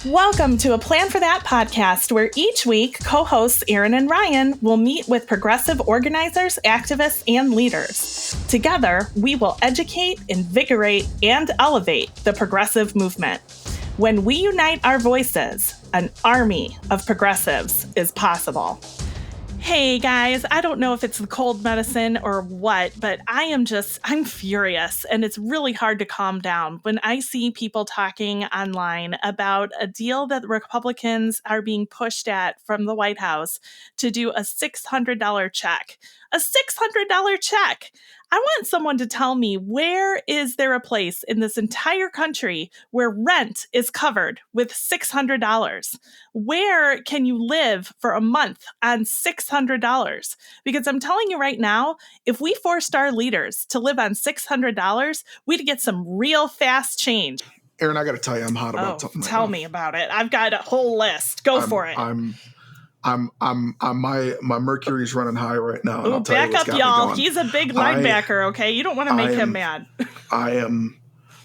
Welcome to A Plan for That podcast, where each week co-hosts Erin and Ryan will meet with progressive organizers, activists, and leaders. Together, we will educate, invigorate, and elevate the progressive movement. When we unite our voices, an army of progressives is possible. Hey guys, I don't know if it's the cold medicine or what, but I'm furious, and it's really hard to calm down when I see people talking online about a deal that the Republicans are being pushed at from the White House to do a $600 check. A $600 check! I want someone to tell me, where is there a place in this entire country where rent is covered with $600? Where can you live for a month on $600? Because I'm telling you right now, if we forced our leaders to live on $600, we'd get some real fast change. Erin, I got to tell you, I'm hot about something. Tell me about it. I've got a whole list. Go for it. My Mercury's running high right now. Ooh, back up, y'all. He's a big linebacker, okay? You don't want to make him mad. I'm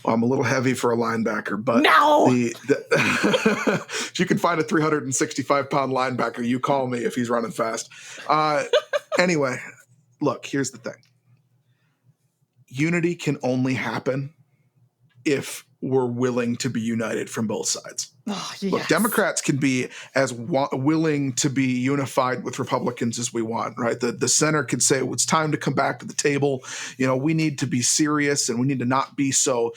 a little heavy for a linebacker, but no! If you can find a 365-pound linebacker, you call me if he's running fast. Anyway, look, here's the thing. Unity can only happen if we're willing to be united from both sides. Oh, yes. Look, Democrats can be as willing to be unified with Republicans as we want, right? The center can say, well, it's time to come back to the table. You know, we need to be serious and we need to not be so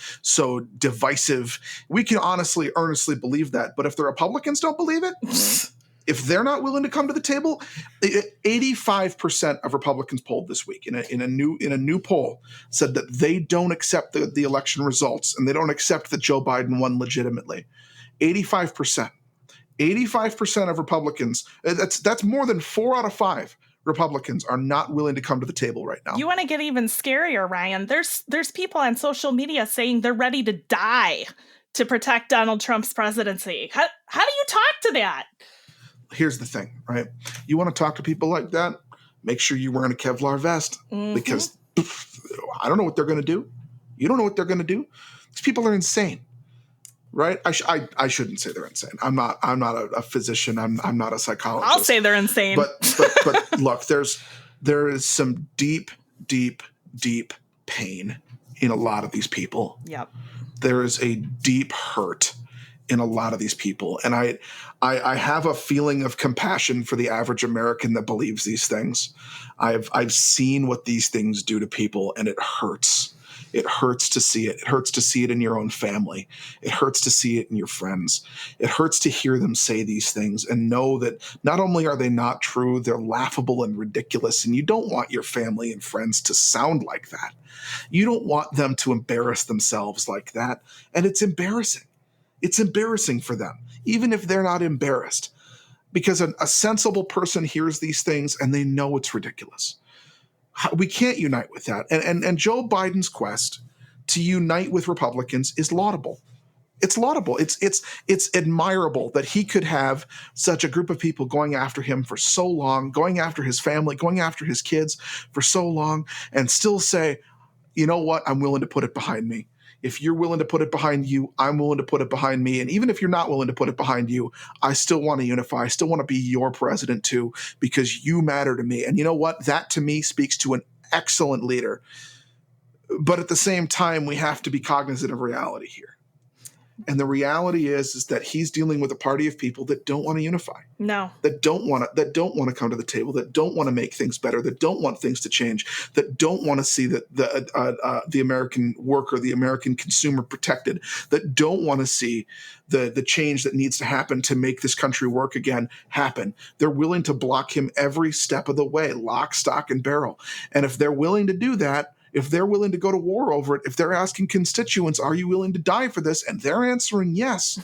divisive. We can earnestly believe that. But if the Republicans don't believe it, if they're not willing to come to the table, 85% of Republicans polled this week in a new poll said that they don't accept the election results and they don't accept that Joe Biden won legitimately. 85% of Republicans, that's more than 4 out of 5 Republicans are not willing to come to the table right now. You want to get even scarier, Ryan? There's people on social media saying they're ready to die to protect Donald Trump's presidency. How do you talk to that? Here's the thing, right? You want to talk to people like that, make sure you're wearing a Kevlar vest, because I don't know what they're going to do. You don't know what they're going to do. These people are insane, right? I shouldn't say they're insane. I'm not a physician. I'm not a psychologist. I'll say they're insane. But look, there is some deep pain in a lot of these people. Yep. There is a deep hurt in a lot of these people. And I have a feeling of compassion for the average American that believes these things. I've seen what these things do to people, and it hurts. It hurts to see it. It hurts to see it in your own family. It hurts to see it in your friends. It hurts to hear them say these things and know that not only are they not true, they're laughable and ridiculous. And you don't want your family and friends to sound like that. You don't want them to embarrass themselves like that. And it's embarrassing. It's embarrassing for them, even if they're not embarrassed, because a sensible person hears these things and they know it's ridiculous. We can't unite with that. And Joe Biden's quest to unite with Republicans is laudable. It's laudable. It's admirable that he could have such a group of people going after him for so long, going after his family, going after his kids for so long, and still say, you know what, I'm willing to put it behind me. If you're willing to put it behind you, I'm willing to put it behind me. And even if you're not willing to put it behind you, I still want to unify. I still want to be your president too, because you matter to me. And you know what? That to me speaks to an excellent leader. But at the same time, we have to be cognizant of reality here. And the reality is that he's dealing with a party of people that don't want to unify. No. That don't want to come to the table, that don't want to make things better, that don't want things to change, that don't want to see that the American worker, the American consumer protected, that don't want to see the change that needs to happen to make this country work again happen. They're willing to block him every step of the way, lock, stock, and barrel. And if they're willing to do that, if they're willing to go to war over it, if they're asking constituents, are you willing to die for this? And they're answering yes.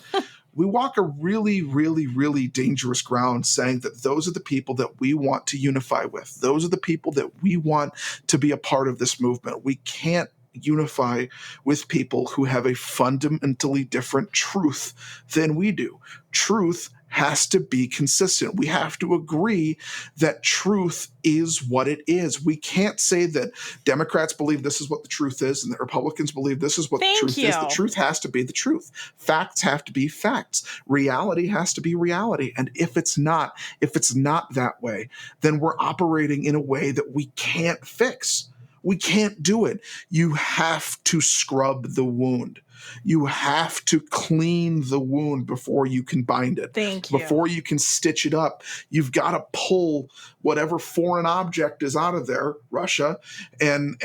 We walk a really, really, really dangerous ground saying that those are the people that we want to unify with. Those are the people that we want to be a part of this movement. We can't unify with people who have a fundamentally different truth than we do. Truth has to be consistent. We have to agree that truth is what it is. We can't say that Democrats believe this is what the truth is and that Republicans believe this is what the truth is. The truth has to be the truth. Facts have to be facts. Reality has to be reality. And if it's not that way, then we're operating in a way that we can't fix. We can't do it. You have to scrub the wound. You have to clean the wound before you can bind it. Thank you. Before you can stitch it up, you've got to pull whatever foreign object is out of there, Russia, and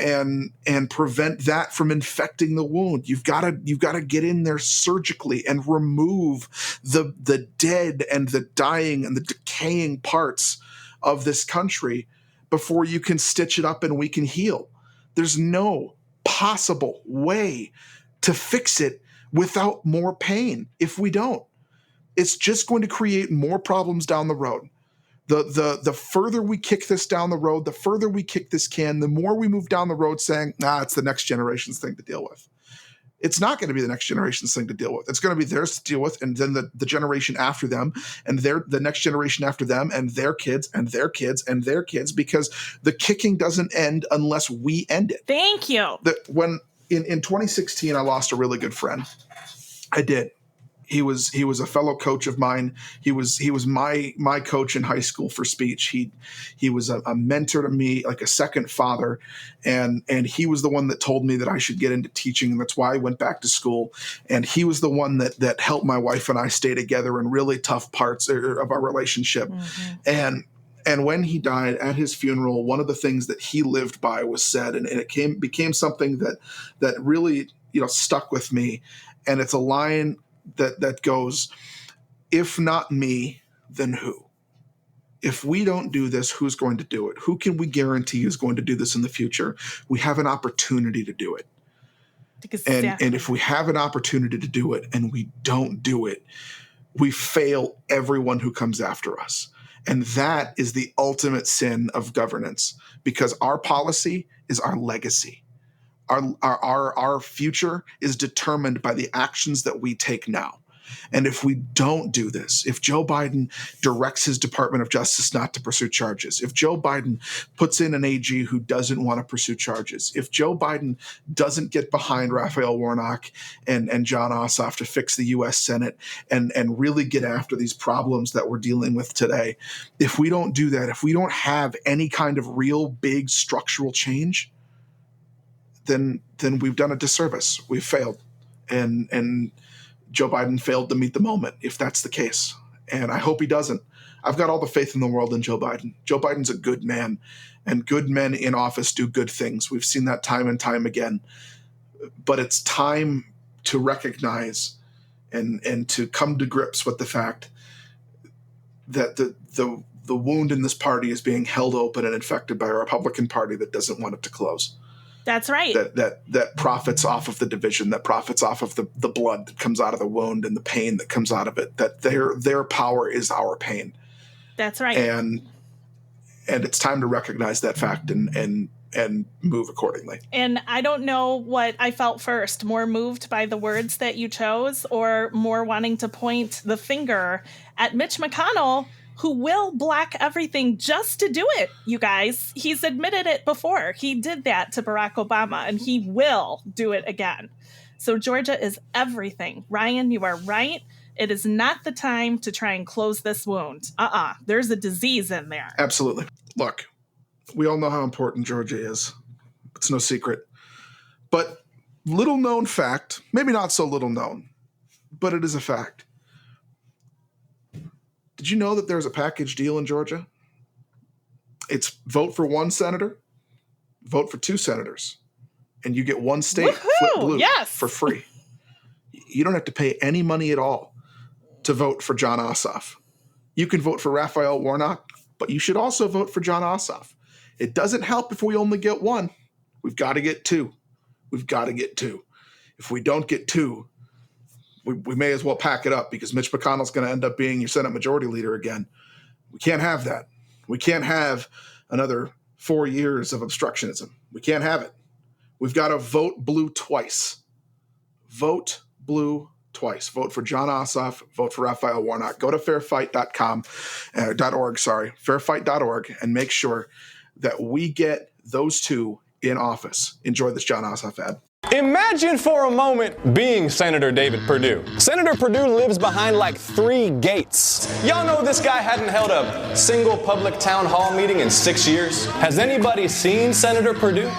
prevent that from infecting the wound. You've got to get in there surgically and remove the dead and the dying and the decaying parts of this country before you can stitch it up and we can heal. There's no possible way to fix it without more pain. If we don't, it's just going to create more problems down the road. The further we kick this down the road, the further we kick this can, the more we move down the road saying, it's the next generation's thing to deal with. It's not going to be the next generation's thing to deal with. It's going to be theirs to deal with, and then the generation after them, and the next generation after them, and their kids, and their kids, and their kids, because the kicking doesn't end unless we end it. Thank you. When in 2016, I lost a really good friend. I did. He was a fellow coach of mine. He was my coach in high school for speech. He was a mentor to me, like a second father, and he was the one that told me that I should get into teaching, and that's why I went back to school. And he was the one that helped my wife and I stay together in really tough parts of our relationship. Mm-hmm. And when he died, at his funeral, one of the things that he lived by was said, and it became something that really stuck with me. And it's a line that goes, if not me, then who? If we don't do this, who's going to do it? Who can we guarantee is going to do this in the future? We have an opportunity to do it. Exactly. And if we have an opportunity to do it and we don't do it, we fail everyone who comes after us. And that is the ultimate sin of governance, because our policy is our legacy. Our future is determined by the actions that we take now. And if we don't do this, if Joe Biden directs his Department of Justice not to pursue charges, if Joe Biden puts in an AG who doesn't want to pursue charges, if Joe Biden doesn't get behind Raphael Warnock and John Ossoff to fix the U.S. Senate and really get after these problems that we're dealing with today, if we don't do that, if we don't have any kind of real big structural change, then we've done a disservice. We've failed. And Joe Biden failed to meet the moment, if that's the case. And I hope he doesn't. I've got all the faith in the world in Joe Biden. Joe Biden's a good man, and good men in office do good things. We've seen that time and time again. But it's time to recognize and to come to grips with the fact that the wound in this party is being held open and infected by a Republican Party that doesn't want it to close. That's right. That profits off of the division, that profits off of the blood that comes out of the wound and the pain that comes out of it, that their power is our pain. That's right. And it's time to recognize that fact and move accordingly. And I don't know what I felt first, more moved by the words that you chose or more wanting to point the finger at Mitch McConnell, who will black everything just to do it, you guys. He's admitted it before. He did that to Barack Obama, and he will do it again. So Georgia is everything. Ryan, you are right. It is not the time to try and close this wound. There's a disease in there. Absolutely. Look, we all know how important Georgia is. It's no secret. But little known fact, maybe not so little known, but it is a fact. Did you know that there's a package deal in Georgia? It's vote for one senator, vote for two senators, and you get one state flip blue for free. You don't have to pay any money at all to vote for John Ossoff. You can vote for Raphael Warnock, but you should also vote for John Ossoff. It doesn't help if we only get one. We've got to get two. We've got to get two. If we don't get two, we may as well pack it up, because Mitch McConnell's going to end up being your Senate Majority Leader again. We can't have that. We can't have another 4 years of obstructionism. We can't have it. We've got to vote blue twice. Vote blue twice. Vote for John Ossoff, vote for Raphael Warnock. Go to fairfight.com, .org, fairfight.org, and make sure that we get those two in office. Enjoy this John Ossoff ad. Imagine for a moment being Senator David Perdue. Senator Perdue lives behind like 3 gates. Y'all know this guy hadn't held a single public town hall meeting in 6 years. Has anybody seen Senator Perdue?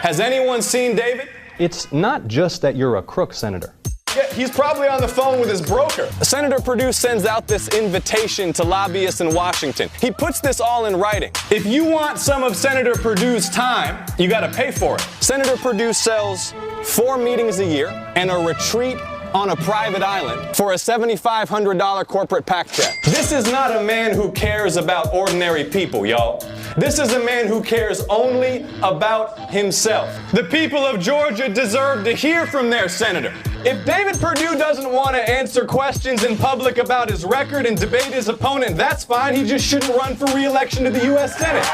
Has anyone seen David? It's not just that you're a crook, Senator. Yeah, he's probably on the phone with his broker. Senator Perdue sends out this invitation to lobbyists in Washington. He puts this all in writing. If you want some of Senator Perdue's time, you got to pay for it. Senator Perdue sells 4 meetings a year and a retreat on a private island for a $7,500 corporate PAC check. This is not a man who cares about ordinary people, y'all. This is a man who cares only about himself. The people of Georgia deserve to hear from their senator. If David Perdue doesn't want to answer questions in public about his record and debate his opponent, that's fine. He just shouldn't run for re-election to the U.S. Senate.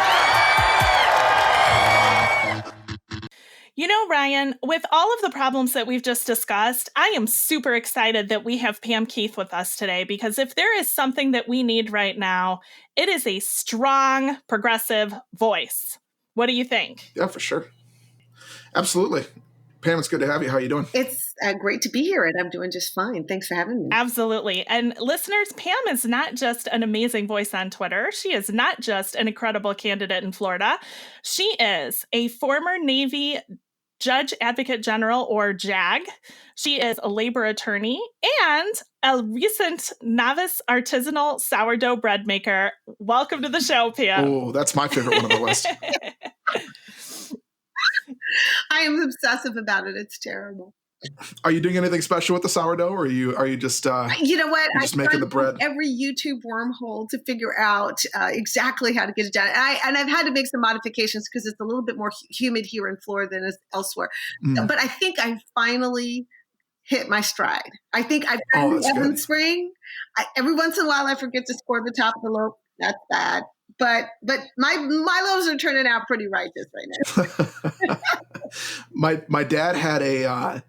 You know, Ryan, with all of the problems that we've just discussed, I am super excited that we have Pam Keith with us today, because if there is something that we need right now, it is a strong, progressive voice. What do you think? Yeah, for sure. Absolutely. Pam, it's good to have you. How are you doing? It's great to be here, and I'm doing just fine. Thanks for having me. Absolutely. And listeners, Pam is not just an amazing voice on Twitter. She is not just an incredible candidate in Florida. She is a former Navy Judge Advocate General, or JAG. She is a labor attorney and a recent novice artisanal sourdough bread maker. Welcome to the show, Pam. Oh, that's my favorite one on the list. I am obsessive about it. It's terrible. Are you doing anything special with the sourdough, or are you just you know what? just making the bread? Every YouTube wormhole to figure out exactly how to get it done. And I've had to make some modifications because it's a little bit more humid here in Florida than elsewhere. But I think I finally hit my stride. I think I've done the oven spring. Every once in a while, I forget to score the top of the loaf. That's bad. But my loaves are turning out pretty righteous right now. My dad had a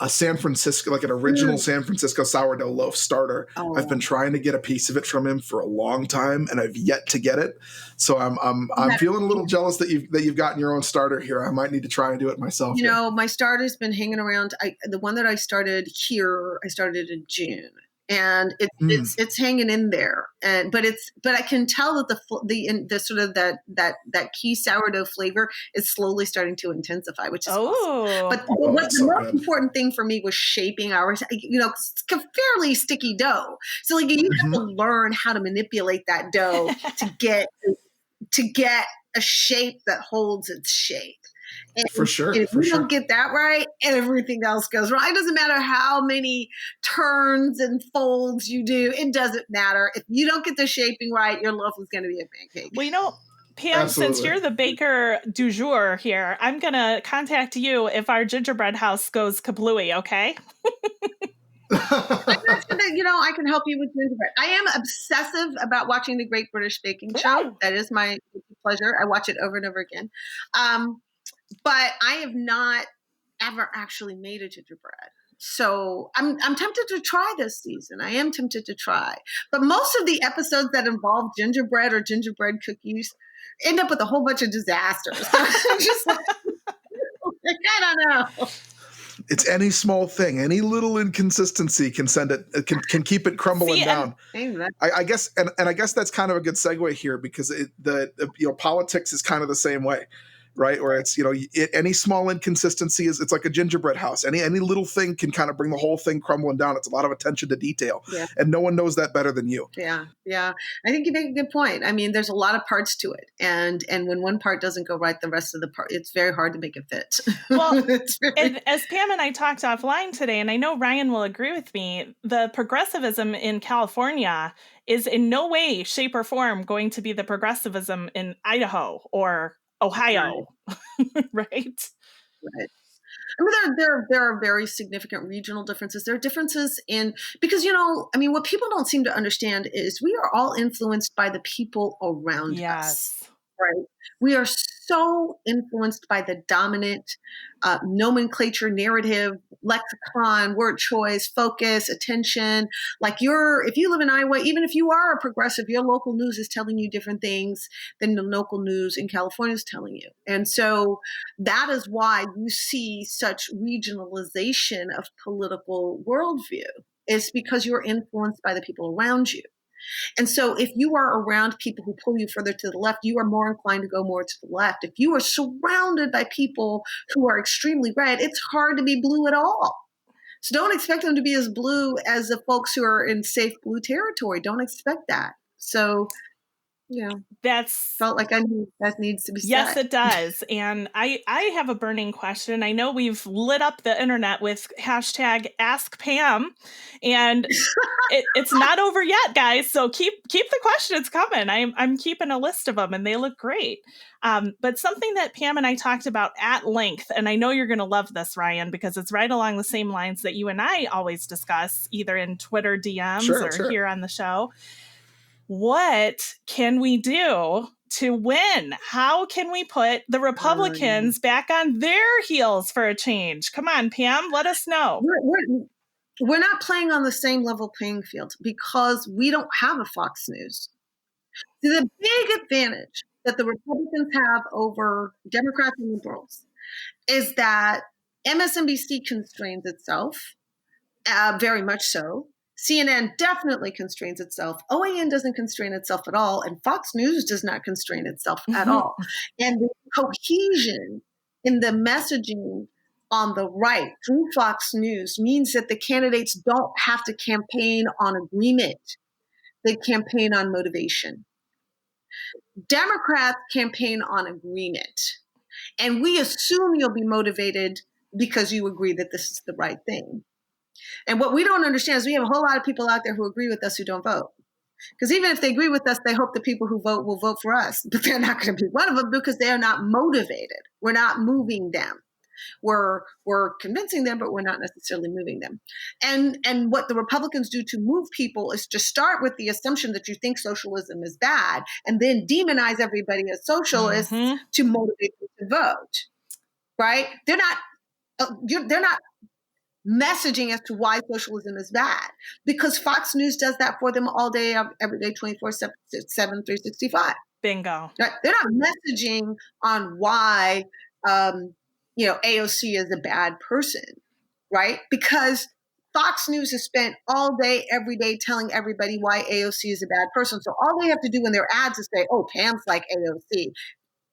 San Francisco, like an original San Francisco sourdough loaf starter. Oh. I've been trying to get a piece of it from him for a long time, and I've yet to get it. So I'm feeling a little jealous that you've gotten your own starter here. I might need to try and do it myself. You know, my starter's been hanging around. The one that I started here, I started in June. And it's hanging in there, but I can tell that the sort of that key sourdough flavor is slowly starting to intensify, which is awesome. But the most important thing for me was shaping ours. You know, it's a fairly sticky dough, so like you have to learn how to manipulate that dough to get a shape that holds its shape. And for sure. If you don't get that right, everything else goes wrong. It doesn't matter how many turns and folds you do. It doesn't matter. If you don't get the shaping right, your loaf is going to be a pancake. Well, you know, Pam, since you're the baker du jour here, I'm going to contact you if our gingerbread house goes kablooey, okay? I'm not sure that, I can help you with gingerbread. I am obsessive about watching the Great British Baking Show. That is my pleasure. I watch it over and over again. But I have not ever actually made a gingerbread. So I'm tempted to try this season. I am tempted to try. But most of the episodes that involve gingerbread or gingerbread cookies end up with a whole bunch of disasters. So I'm just like, I don't know. It's any small thing, any little inconsistency can can keep it crumbling down. I guess, and I guess that's kind of a good segue here, because politics is kind of the same way. Right, where it's any small inconsistency it's like a gingerbread house. Any little thing can kind of bring the whole thing crumbling down. It's a lot of attention to detail, and no one knows that better than you. Yeah. I think you make a good point. I mean, there's a lot of parts to it, and when one part doesn't go right, the rest of the part, it's very hard to make it fit. Well, and as Pam and I talked offline today, and I know Ryan will agree with me, the progressivism in California is in no way, shape, or form going to be the progressivism in Idaho or Ohio, right? I mean, there are very significant regional differences. There are differences because what people don't seem to understand is we are all influenced by the people around us. Right? We are so influenced by the dominant nomenclature, narrative, lexicon, word choice, focus, attention. Like if you live in Iowa, even if you are a progressive, your local news is telling you different things than the local news in California is telling you. And so that is why you see such regionalization of political worldview. It's because you're influenced by the people around you. And so if you are around people who pull you further to the left, you are more inclined to go more to the left. If you are surrounded by people who are extremely red, it's hard to be blue at all. So don't expect them to be as blue as the folks who are in safe blue territory. Don't expect that. So, that's felt like that needs to be said. Yes, it does. And I have a burning question. I know we've lit up the internet with hashtag Ask Pam, and it's not over yet, guys. So keep the questions coming. I'm keeping a list of them, and they look great. But something that Pam and I talked about at length, and I know you're going to love this, Ryan, because it's right along the same lines that you and I always discuss, either in Twitter DMs here on the show. What can we do to win? How can we put the Republicans back on their heels for a change? Come on, Pam, let us know. We're not playing on the same level playing field because we don't have a Fox News. The big advantage that the Republicans have over Democrats and liberals is that MSNBC constrains itself, very much so. CNN definitely constrains itself. OAN doesn't constrain itself at all. And Fox News does not constrain itself at all. And the cohesion in the messaging on the right through Fox News means that the candidates don't have to campaign on agreement. They campaign on motivation. Democrats campaign on agreement. And we assume you'll be motivated because you agree that this is the right thing. And what we don't understand is we have a whole lot of people out there who agree with us who don't vote. Because even if they agree with us, they hope the people who vote will vote for us. But they're not going to be one of them because they are not motivated. We're not moving them. We're convincing them, but we're not necessarily moving them. And what the Republicans do to move people is to start with the assumption that you think socialism is bad and then demonize everybody as socialists to motivate them to vote. Right? They're not messaging as to why socialism is bad because Fox News does that for them all day, every day, 24/7, 365. Bingo. Right? They're not messaging on why, AOC is a bad person, right? Because Fox News has spent all day, every day telling everybody why AOC is a bad person. So all they have to do in their ads is say, oh, Pam's like AOC.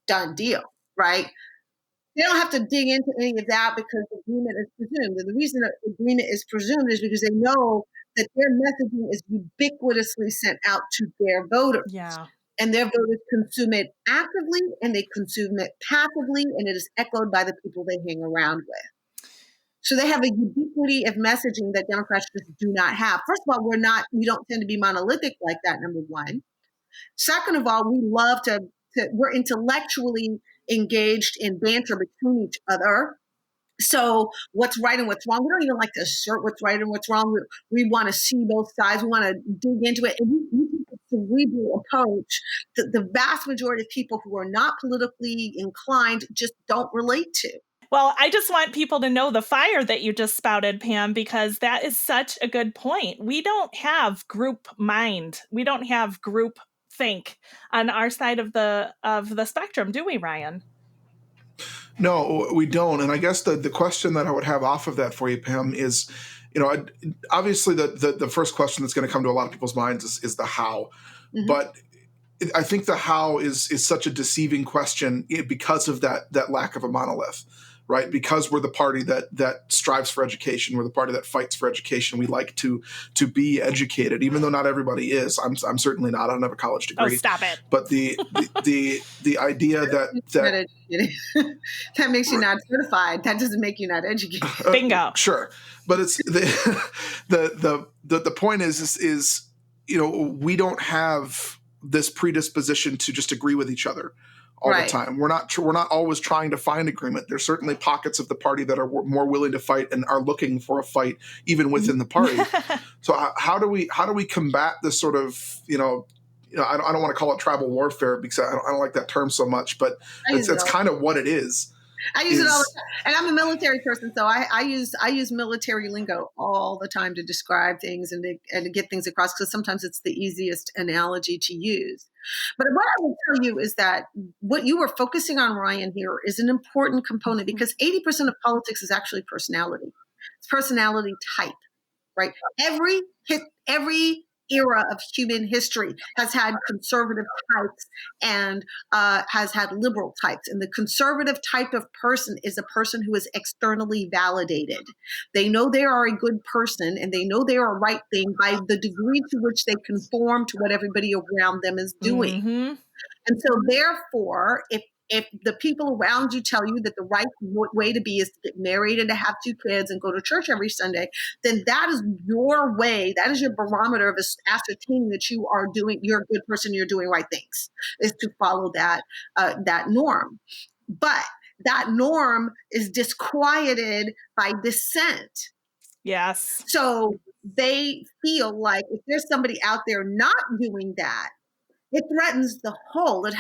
Done deal, right? They don't have to dig into any of that because agreement is presumed. And the reason that agreement is presumed is because they know that their messaging is ubiquitously sent out to their voters. Yeah. And their voters consume it actively and they consume it passively, and it is echoed by the people they hang around with. So they have a ubiquity of messaging that Democrats just do not have. First of all, we don't tend to be monolithic like that, number one. Second of all, we're intellectually engaged in banter between each other. So what's right and what's wrong, we don't even like to assert what's right and what's wrong. We want to see both sides. We want to dig into it. And we take a cerebral approach that the vast majority of people who are not politically inclined just don't relate to. Well, I just want people to know the fire that you just spouted, Pam, because that is such a good point. We don't have group mind. We don't have group think on our side of the spectrum, do we, Ryan? No, we don't. And I guess the question that I would have off of that for you, Pam, is, obviously the first question that's going to come to a lot of people's minds is the how. Mm-hmm. But I think the how is such a deceiving question because of that lack of a monolith. Right, because we're the party that strives for education, we're the party that fights for education. We like to be educated, even though not everybody is. I'm certainly not. I don't have a college degree. Oh, stop it! But the idea that that makes you not certified. That doesn't make you not educated. Bingo. Sure, but it's the point is we don't have this predisposition to just agree with each other all the time. We're not always trying to find agreement. There's certainly pockets of the party that are more willing to fight and are looking for a fight even within the party. So how do we combat this sort of I don't want to call it tribal warfare because I don't like that term so much, but it's kind of what it is. I use it all the time. And I'm a military person, so I use military lingo all the time to describe things and to get things across, because sometimes it's the easiest analogy to use. But what I will tell you is that what you were focusing on, Ryan, here is an important component, because 80% of politics is actually personality. It's personality type, right? Every era of human history has had conservative types and has had liberal types. And the conservative type of person is a person who is externally validated. They know they are a good person and they know they are a right thing by the degree to which they conform to what everybody around them is doing. Mm-hmm. And so therefore, if the people around you tell you that the right way to be is to get married and to have 2 kids and go to church every Sunday, then that is your way. That is your barometer of ascertaining that you are you're a good person, you're doing right things, is to follow that norm. But that norm is disquieted by dissent. Yes. So they feel like if there's somebody out there not doing that, it threatens the whole. It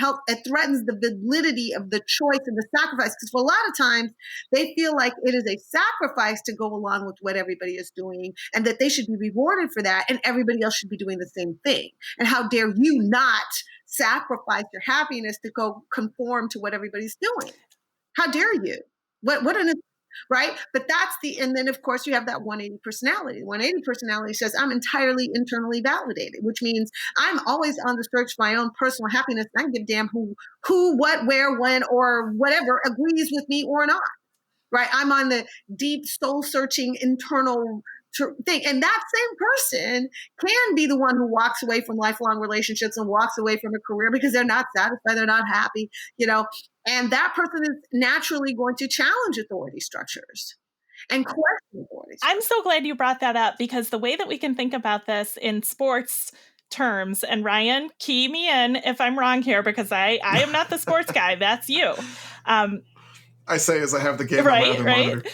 threatens the validity of the choice and the sacrifice. Because for a lot of times, they feel like it is a sacrifice to go along with what everybody is doing, and that they should be rewarded for that, and everybody else should be doing the same thing. And how dare you not sacrifice your happiness to go conform to what everybody's doing? How dare you? What an right? But and then of course you have that 180 personality. 180 personality says, I'm entirely internally validated, which means I'm always on the search for my own personal happiness. I don't give a damn who, what, where, when, or whatever agrees with me or not, right? I'm on the deep soul searching internal thing. And that same person can be the one who walks away from lifelong relationships and walks away from a career because they're not satisfied, they're not happy, and that person is naturally going to challenge authority structures and question authority structures. I'm so glad you brought that up, because the way that we can think about this in sports terms, and Ryan, key me in if I'm wrong here, because I am not the sports guy. That's you. I say as I have the game right, on my other right. monitor.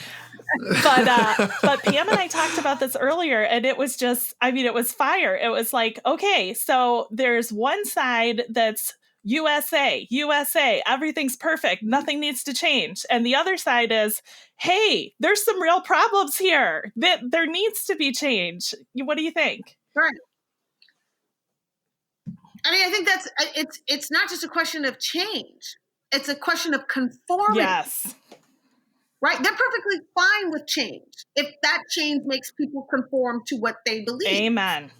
But Pam and I talked about this earlier, and it was just, it was fire. It was like, okay, so there's one side that's USA, everything's perfect, nothing needs to change. And the other side is, hey, there's some real problems here that there needs to be change. What do you think? Right. I think it's not just a question of change. It's a question of conformity. Yes. Right? They're perfectly fine with change if that change makes people conform to what they believe. Amen.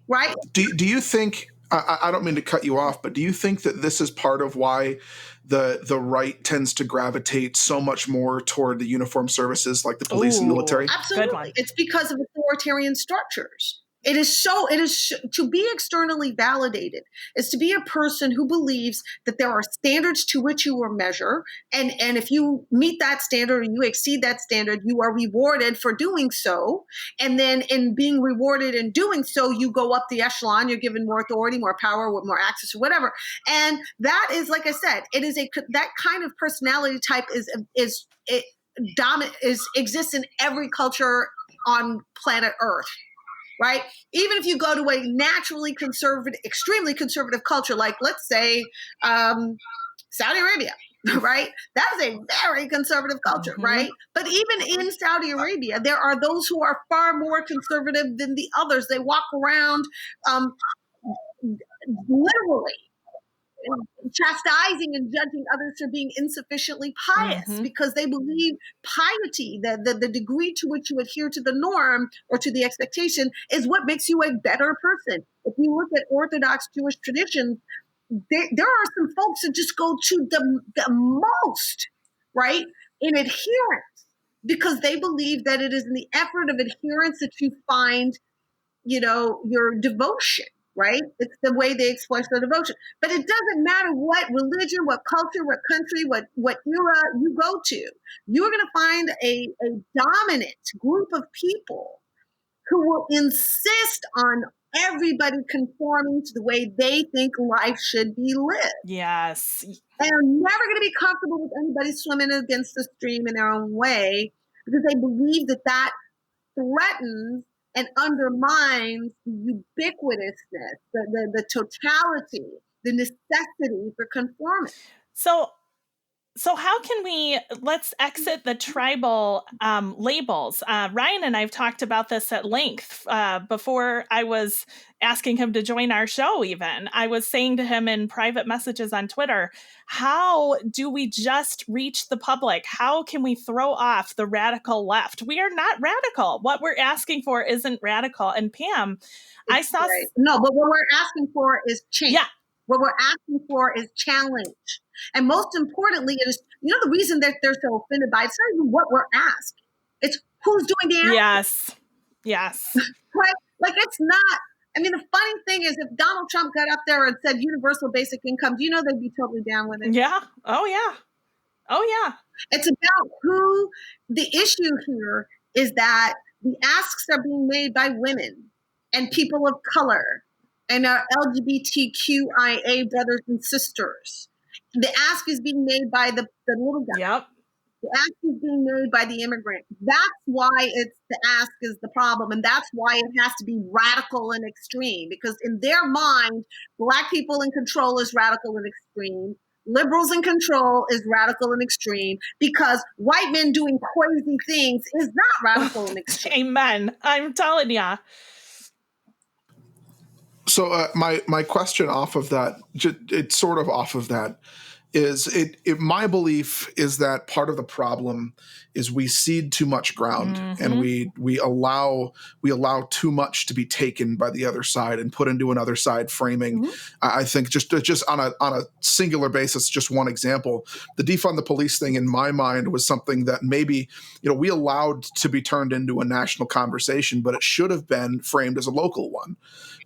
Right? Do you think, I don't mean to cut you off, but do you think that this is part of why the right tends to gravitate so much more toward the uniformed services like the police and military? Absolutely. It's because of authoritarian structures. It is to be externally validated is to be a person who believes that there are standards to which you will measure. And if you meet that standard and you exceed that standard, you are rewarded for doing so. And then in being rewarded in doing so, you go up the echelon, you're given more authority, more power, more access or whatever. And that is, like I said, that kind of personality type exists in every culture on planet Earth. Right? Even if you go to a naturally conservative, extremely conservative culture, like let's say Saudi Arabia, right? That is a very conservative culture, mm-hmm. right? But even in Saudi Arabia, there are those who are far more conservative than the others. They walk around literally chastising and judging others for being insufficiently pious, mm-hmm. because they believe piety, the degree to which you adhere to the norm or to the expectation, is what makes you a better person. If you look at Orthodox Jewish traditions, there are some folks that just go to the most, right, in adherence, because they believe that it is in the effort of adherence that you find, your devotion. Right? It's the way they express their devotion. But it doesn't matter what religion, what culture, what country, what era you go to. You're going to find a dominant group of people who will insist on everybody conforming to the way they think life should be lived. Yes. They are never going to be comfortable with anybody swimming against the stream in their own way, because they believe that threatens and undermines the ubiquitousness, the totality, the necessity for conformity. So how can let's exit the tribal labels. Ryan and I have talked about this at length before I was asking him to join our show even. I was saying to him in private messages on Twitter, how do we just reach the public? How can we throw off the radical left? We are not radical. What we're asking for isn't radical. And Pam, I saw... Right. No, but what we're asking for is change. Yeah. What we're asking for is challenge. And most importantly, it is, the reason that they're so offended by it's not even what we're asked. It's who's doing the asking. Yes. Right? Like it's not, the funny thing is if Donald Trump got up there and said universal basic income, do you know they'd be totally down with it? Yeah. Oh, yeah. It's about who, the issue here is that the asks are being made by women and people of color and our LGBTQIA brothers and sisters. The ask is being made by the little guy. Yep. The ask is being made by the immigrant. That's why the ask is the problem. And that's why it has to be radical and extreme. Because in their mind, Black people in control is radical and extreme. Liberals in control is radical and extreme. Because white men doing crazy things is not radical and extreme. Amen. I'm telling ya. So my question off of that, it's sort of off of that, is my belief is that part of the problem is we cede too much ground and we allow too much to be taken by the other side and put into another side framing. I think just on a singular basis, just one example, the defund the police thing in my mind was something that maybe we allowed to be turned into a national conversation, but it should have been framed as a local one.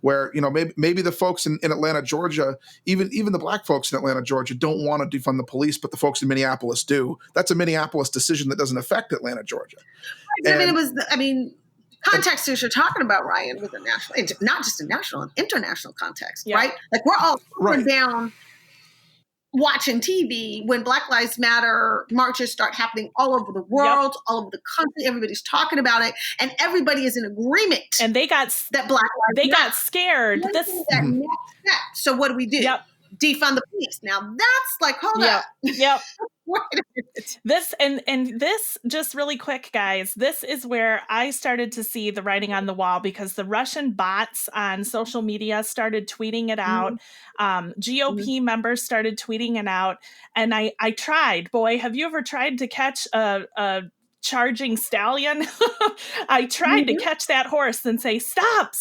Where maybe the folks in Atlanta, Georgia, even the Black folks in Atlanta, Georgia, don't want to defund the police, but the folks in Minneapolis do. That's a Minneapolis decision that doesn't affect Atlanta, Georgia. Context as you're talking about, Ryan, with a national, not just a national, an international context, yeah. right? Like we're all down watching TV when Black Lives Matter marches start happening all over the world, all over the country. Everybody's talking about it, and everybody is in agreement. And they got that Black Lives Matter. Got scared. That next step. So what do we do? Yep. Defund the police. Now that's like, hold up. Yep. This and this, just really quick, guys, this is where I started to see the writing on the wall, because the Russian bots on social media started tweeting it out. GOP members started tweeting it out. And I tried, boy, have you ever tried to catch a charging stallion? I tried to catch that horse and say, stop,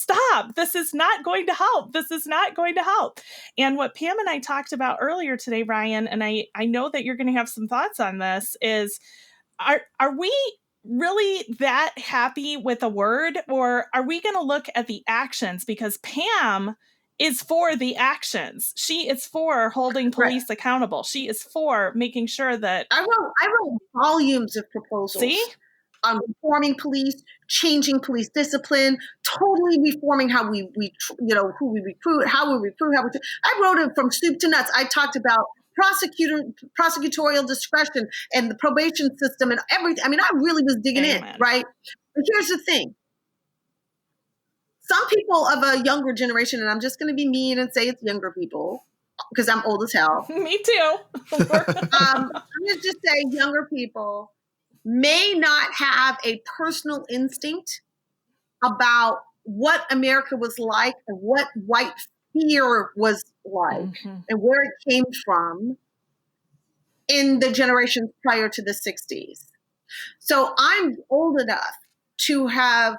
this is not going to help. And what Pam and I talked about earlier today, Ryan, and I know that you're going to have some thoughts on this, is are we really that happy with a word, or are we going to look at the actions? Because Pam is for the actions. She is for holding police accountable. She is for making sure that... I wrote volumes of proposals. See? On reforming police, changing police discipline, totally reforming how we who we recruit, how we recruit, I wrote it from soup to nuts. I talked about prosecutorial discretion and the probation system and everything. I really was digging in, right? But here's the thing. Some people of a younger generation, and I'm just going to be mean and say it's younger people because I'm old as hell. Me too. I'm going to just say younger people may not have a personal instinct about what America was like and what white fear was like and where it came from in the generations prior to the 60s. So I'm old enough to have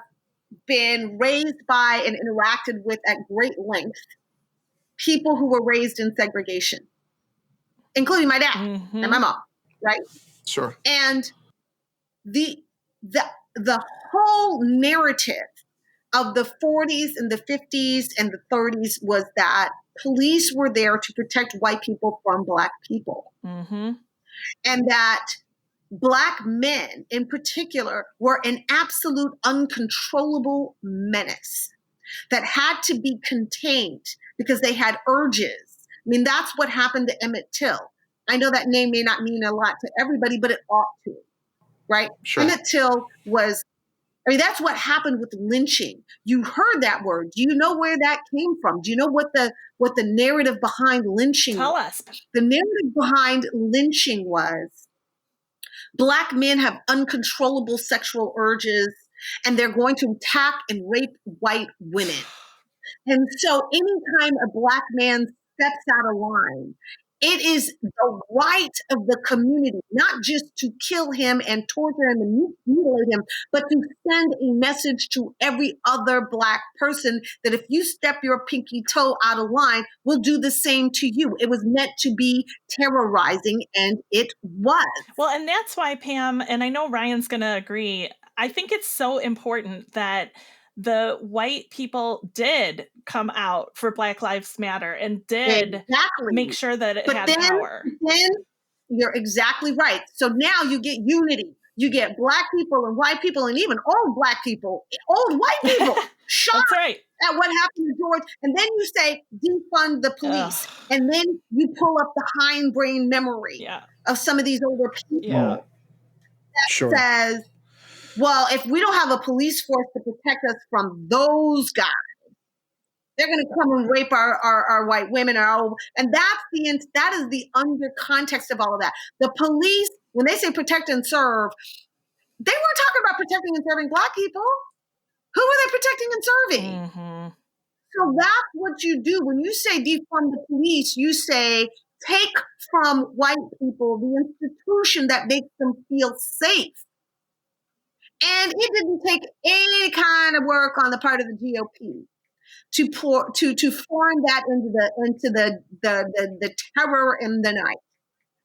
been raised by and interacted with at great length people who were raised in segregation, including my dad and my mom, right? Sure. And the whole narrative of the 40s and the 50s and the 30s was that police were there to protect white people from Black people. And that Black men in particular were an absolute uncontrollable menace that had to be contained because they had urges. That's what happened to Emmett Till. I know that name may not mean a lot to everybody, but it ought to, right? Sure. Emmett Till was I mean, that's what happened with lynching. You heard that word. Do you know where that came from? Do you know what the narrative behind lynching Tell was? us. The narrative behind lynching was Black men have uncontrollable sexual urges, and they're going to attack and rape white women. And so anytime a Black man steps out of line, it is the right of the community, not just to kill him and torture him and mutilate him, but to send a message to every other Black person that if you step your pinky toe out of line, we'll do the same to you. It was meant to be terrorizing, and it was. Well, and that's why, Pam, and I know Ryan's going to agree, I think it's so important that the white people did come out for Black Lives Matter and did make sure that it had power. Then you're exactly right. So now you get unity. You get Black people and white people and even old Black people, old white people shocked at what happened to George. And then you say, defund the police. And then you pull up the hindbrain memory of some of these older people that says, well, if we don't have a police force to protect us from those guys, they're going to come and rape our white women. And that is the under context of all of that. The police, when they say protect and serve, they weren't talking about protecting and serving Black people. Who were they protecting and serving? Mm-hmm. So that's what you do. When you say defund the police, you say take from white people the institution that makes them feel safe. And it didn't take any kind of work on the part of the GOP to form that into the terror in the night,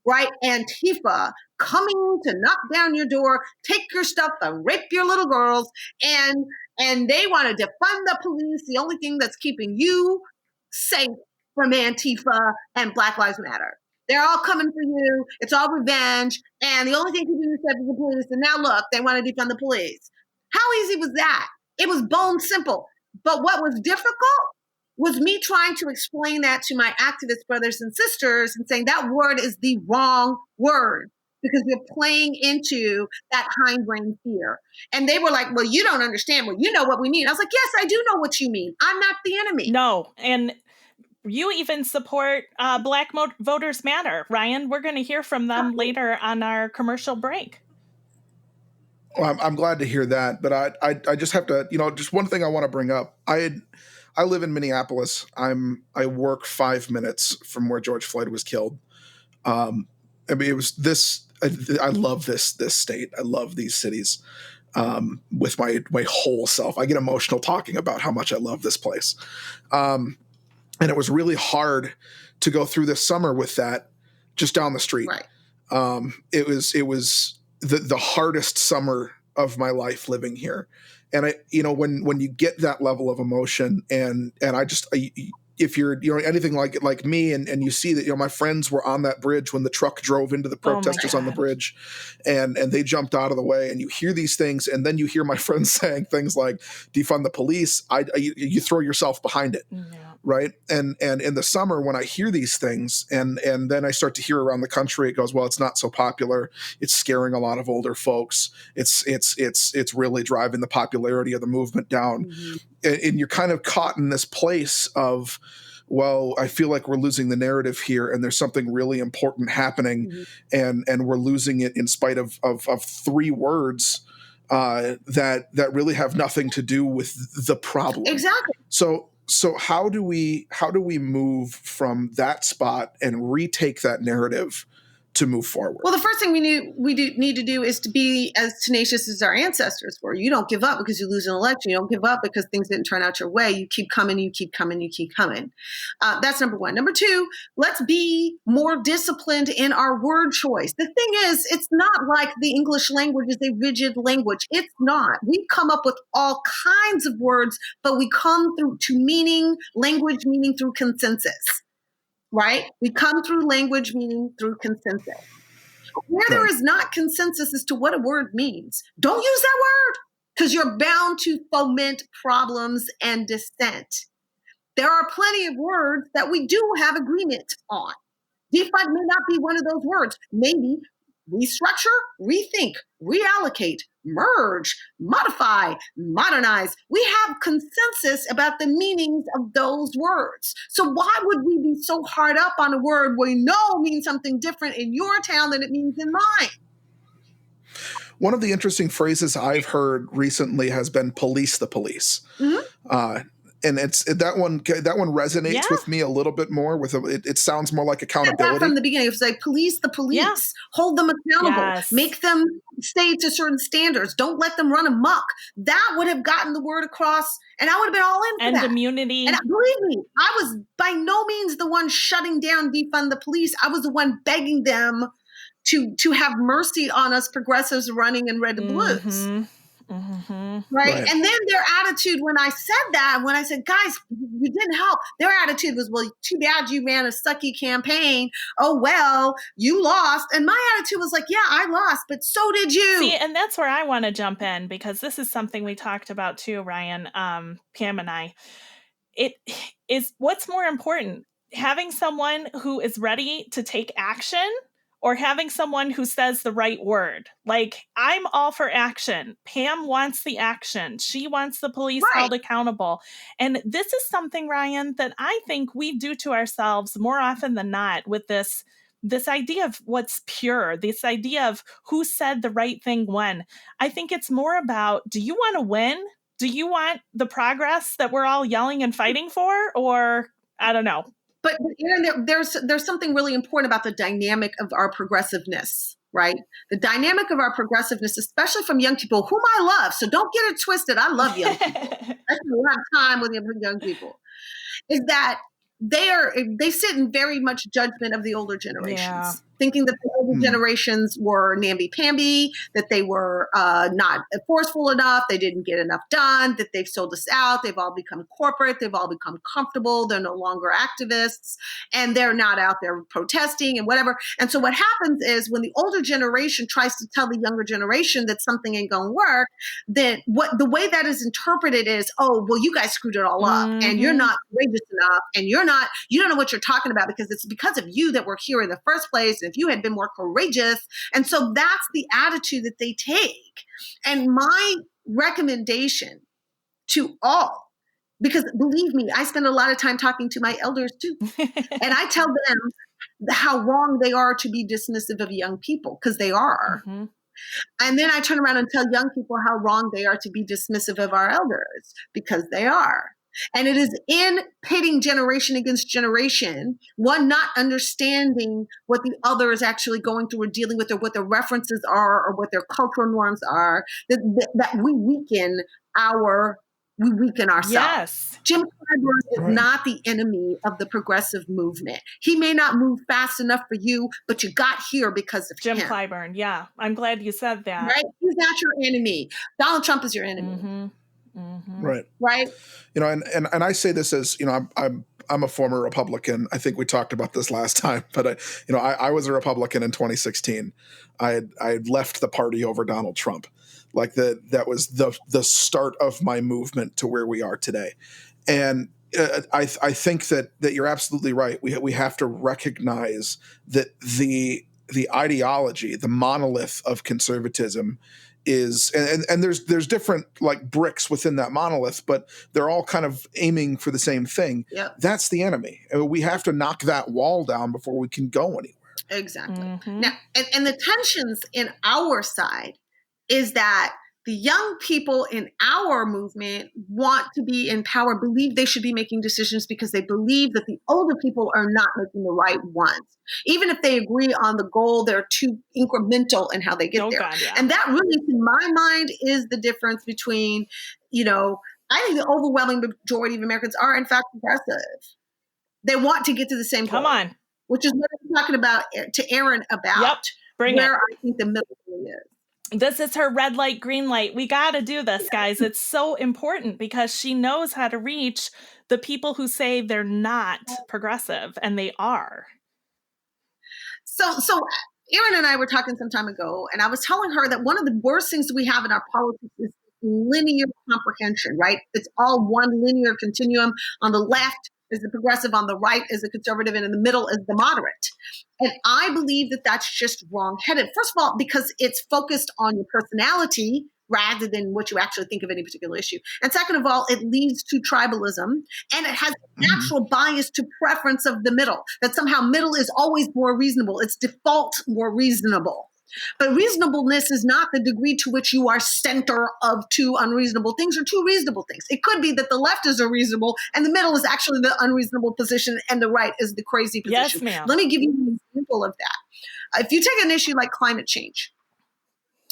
right? Antifa coming to knock down your door, take your stuff, and rape your little girls, and they want to defund the police. The only thing that's keeping you safe from Antifa and Black Lives Matter. They're all coming for you. It's all revenge. And the only thing keeping you safe is the police. And now look, they want to defund the police. How easy was that? It was bone simple. But what was difficult was me trying to explain that to my activist brothers and sisters and saying that word is the wrong word because you're playing into that hindbrain fear. And they were like, well, you don't understand. Well, you know what we mean. I was like, yes, I do know what you mean. I'm not the enemy. No. And you even support Black Voters Matter. Ryan, we're going to hear from them later on our commercial break. Well, I'm glad to hear that, but I just have to, just one thing I want to bring up. I live in Minneapolis. I work 5 minutes from where George Floyd was killed. I mean, it was this. I love this state. I love these cities with my whole self. I get emotional talking about how much I love this place. And it was really hard to go through this summer with that just down the street. Right. It was the hardest summer of my life living here. And when you get that level of emotion and if you're anything like me and you see that my friends were on that bridge when the truck drove into the protesters on the bridge and they jumped out of the way, and you hear these things and then you hear my friends saying things like defund the police, you throw yourself behind it. Yeah. Right. And in the summer when I hear these things and then I start to hear around the country, it goes, well, it's not so popular. It's scaring a lot of older folks. It's really driving the popularity of the movement down. Mm-hmm. And you're kind of caught in this place of, well, I feel like we're losing the narrative here and there's something really important happening. Mm-hmm. and we're losing it in spite of 3 words that really have nothing to do with the problem. Exactly. So how do we move from that spot and retake that narrative to move forward? Well, the first thing we need to do is to be as tenacious as our ancestors were. You don't give up because you lose an election. You don't give up because things didn't turn out your way. You keep coming, you keep coming, you keep coming. That's number one. Number two, let's be more disciplined in our word choice. The thing is, it's not like the English language is a rigid language. It's not. We come up with all kinds of words, but we come through to language meaning through consensus. Right? We come through language meaning through consensus. Where there is not consensus as to what a word means, don't use that word because you're bound to foment problems and dissent. There are plenty of words that we do have agreement on. Defund may not be one of those words. Maybe restructure, rethink, reallocate, merge, modify, modernize. We have consensus about the meanings of those words. So why would we be so hard up on a word we know means something different in your town than it means in mine? One of the interesting phrases I've heard recently has been "police the police," and it's that one resonates with me a little bit more. It sounds more like accountability. From the beginning, it was like police the police, hold them accountable, make them stay to certain standards, don't let them run amok. That would have gotten the word across, and I would have been all in for that. And immunity. And believe me, I was by no means the one shutting down defund the police. I was the one begging them to have mercy on us progressives running in red and blues. Right? And then their attitude when I said, guys, you didn't help. Their attitude was, well, too bad you ran a sucky campaign. Oh, well, you lost. And my attitude was like, yeah, I lost, but so did you. See, and that's where I want to jump in, because this is something we talked about too, Ryan, Pam and I. It is, what's more important, having someone who is ready to take action or having someone who says the right word? Like, I'm all for action. Pam wants the action. She wants the police held accountable. And this is something, Ryan, that I think we do to ourselves more often than not with this idea of what's pure, this idea of who said the right thing when. I think it's more about, do you want to win? Do you want the progress that we're all yelling and fighting for? Or, I don't know. But Erin, there's something really important about the dynamic of our progressiveness, right? The dynamic of our progressiveness, especially from young people, whom I love. So don't get it twisted. I love young people. I spend a lot of time with young people. Is that they sit in very much judgment of the older generations, thinking that the older generations were namby-pamby, that they were not forceful enough, they didn't get enough done, that they've sold us out, they've all become corporate, they've all become comfortable, they're no longer activists, and they're not out there protesting and whatever. And so what happens is when the older generation tries to tell the younger generation that something ain't going to work, then the way that is interpreted is, oh, well, you guys screwed it all up, and you're not courageous enough, and you don't know what you're talking about because it's because of you that we're here in the first place. And if you had been more courageous. And so that's the attitude that they take. And my recommendation to all, because believe me, I spend a lot of time talking to my elders too. And I tell them how wrong they are to be dismissive of young people, because they are. And then I turn around and tell young people how wrong they are to be dismissive of our elders, because they are. And it is in pitting generation against generation, one not understanding what the other is actually going through or dealing with, or what their references are, or what their cultural norms are, that we weaken ourselves. Yes. Jim Clyburn is not the enemy of the progressive movement. He may not move fast enough for you, but you got here because of Jim him. Clyburn. Yeah. I'm glad you said that. Right? He's not your enemy. Donald Trump is your enemy. Right. You know, and I say this as, you know, I'm a former Republican. I think we talked about this last time, but I was a Republican in 2016. I had left the party over Donald Trump. Like that was the start of my movement to where we are today. And I think that you're absolutely right. We have to recognize that the ideology, the monolith of conservatism is, and there's different like bricks within that monolith, but they're all kind of aiming for the same thing. Yep. That's the enemy. We have to knock that wall down before we can go anywhere. Exactly. Now, and the tensions in our side is that the young people in our movement want to be in power, believe they should be making decisions because they believe that the older people are not making the right ones. Even if they agree on the goal, they're too incremental in how they get there. God, yeah. And that really, in my mind, is the difference between, I think the overwhelming majority of Americans are, in fact, progressive. They want to get to the same goal. Come on. Which is what I'm talking about to Erin about where I think the middle really is. This is her red light, green light. We got to do this, guys. It's so important because she knows how to reach the people who say they're not progressive, and they are. So Erin and I were talking some time ago, and I was telling her that one of the worst things we have in our politics is linear comprehension, right? It's all one linear continuum. On the left, is the progressive, on the right is the conservative, and in the middle is the moderate. And I believe that that's just wrong-headed. First of all, because it's focused on your personality rather than what you actually think of any particular issue. And second of all, it leads to tribalism, and it has a natural bias to preference of the middle, that somehow middle is always more reasonable. It's default more reasonable. But reasonableness is not the degree to which you are center of two unreasonable things or two reasonable things. It could be that the left is unreasonable and the middle is actually the unreasonable position and the right is the crazy position. Yes, ma'am. Let me give you an example of that. If you take an issue like climate change,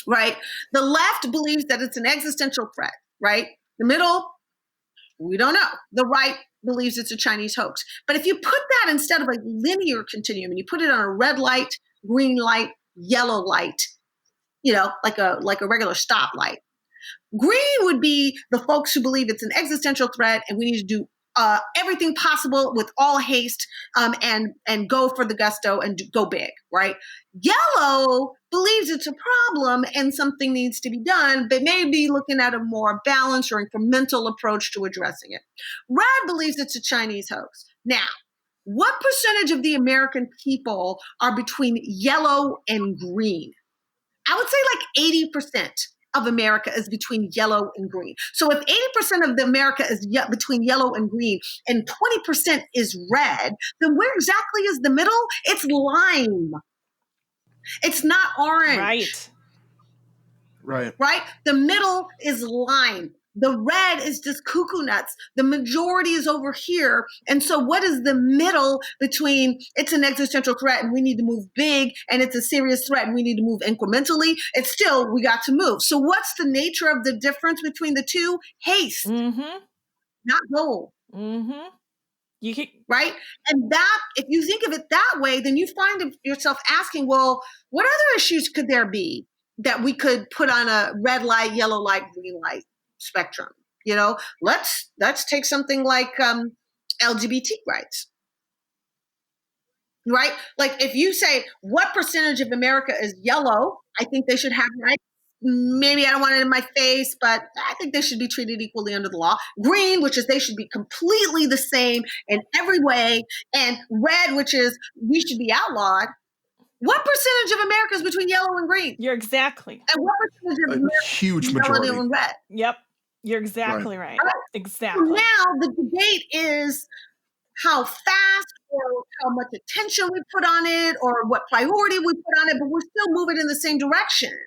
right? The left believes that it's an existential threat, right? The middle, we don't know. The right believes it's a Chinese hoax. But if you put that instead of a linear continuum and you put it on a red light, green light, yellow light, like a regular stoplight. Green would be the folks who believe it's an existential threat and we need to do everything possible with all haste and go for the gusto and go big, right? Yellow believes it's a problem and something needs to be done, but maybe looking at a more balanced or incremental approach to addressing it. Red believes it's a Chinese hoax. Now, what percentage of the American people are between yellow and green? I would say like 80% of America is between yellow and green. So if 80% of the America is between yellow and green and 20% is red, then where exactly is the middle? It's lime. It's not orange. Right? The middle is lime. The red is just cuckoo nuts. The majority is over here. And so what is the middle between it's an existential threat and we need to move big and it's a serious threat and we need to move incrementally? It's still, we got to move. So what's the nature of the difference between the two? Haste, not goal. Right? And that, if you think of it that way, then you find yourself asking, well, what other issues could there be that we could put on a red light, yellow light, green light spectrum? Let's take something like LGBT rights, right? Like if you say what percentage of America is yellow, I think they should have rights. Maybe I don't want it in my face, but I think they should be treated equally under the law. Green, which is they should be completely the same in every way, and red, which is we should be outlawed. What percentage of America is between yellow and green? You're exactly. And what percentage of America huge is majority. yellow and red? Yep. You're exactly right. Exactly. So now the debate is how fast or how much attention we put on it or what priority we put on it, but we're still moving in the same direction.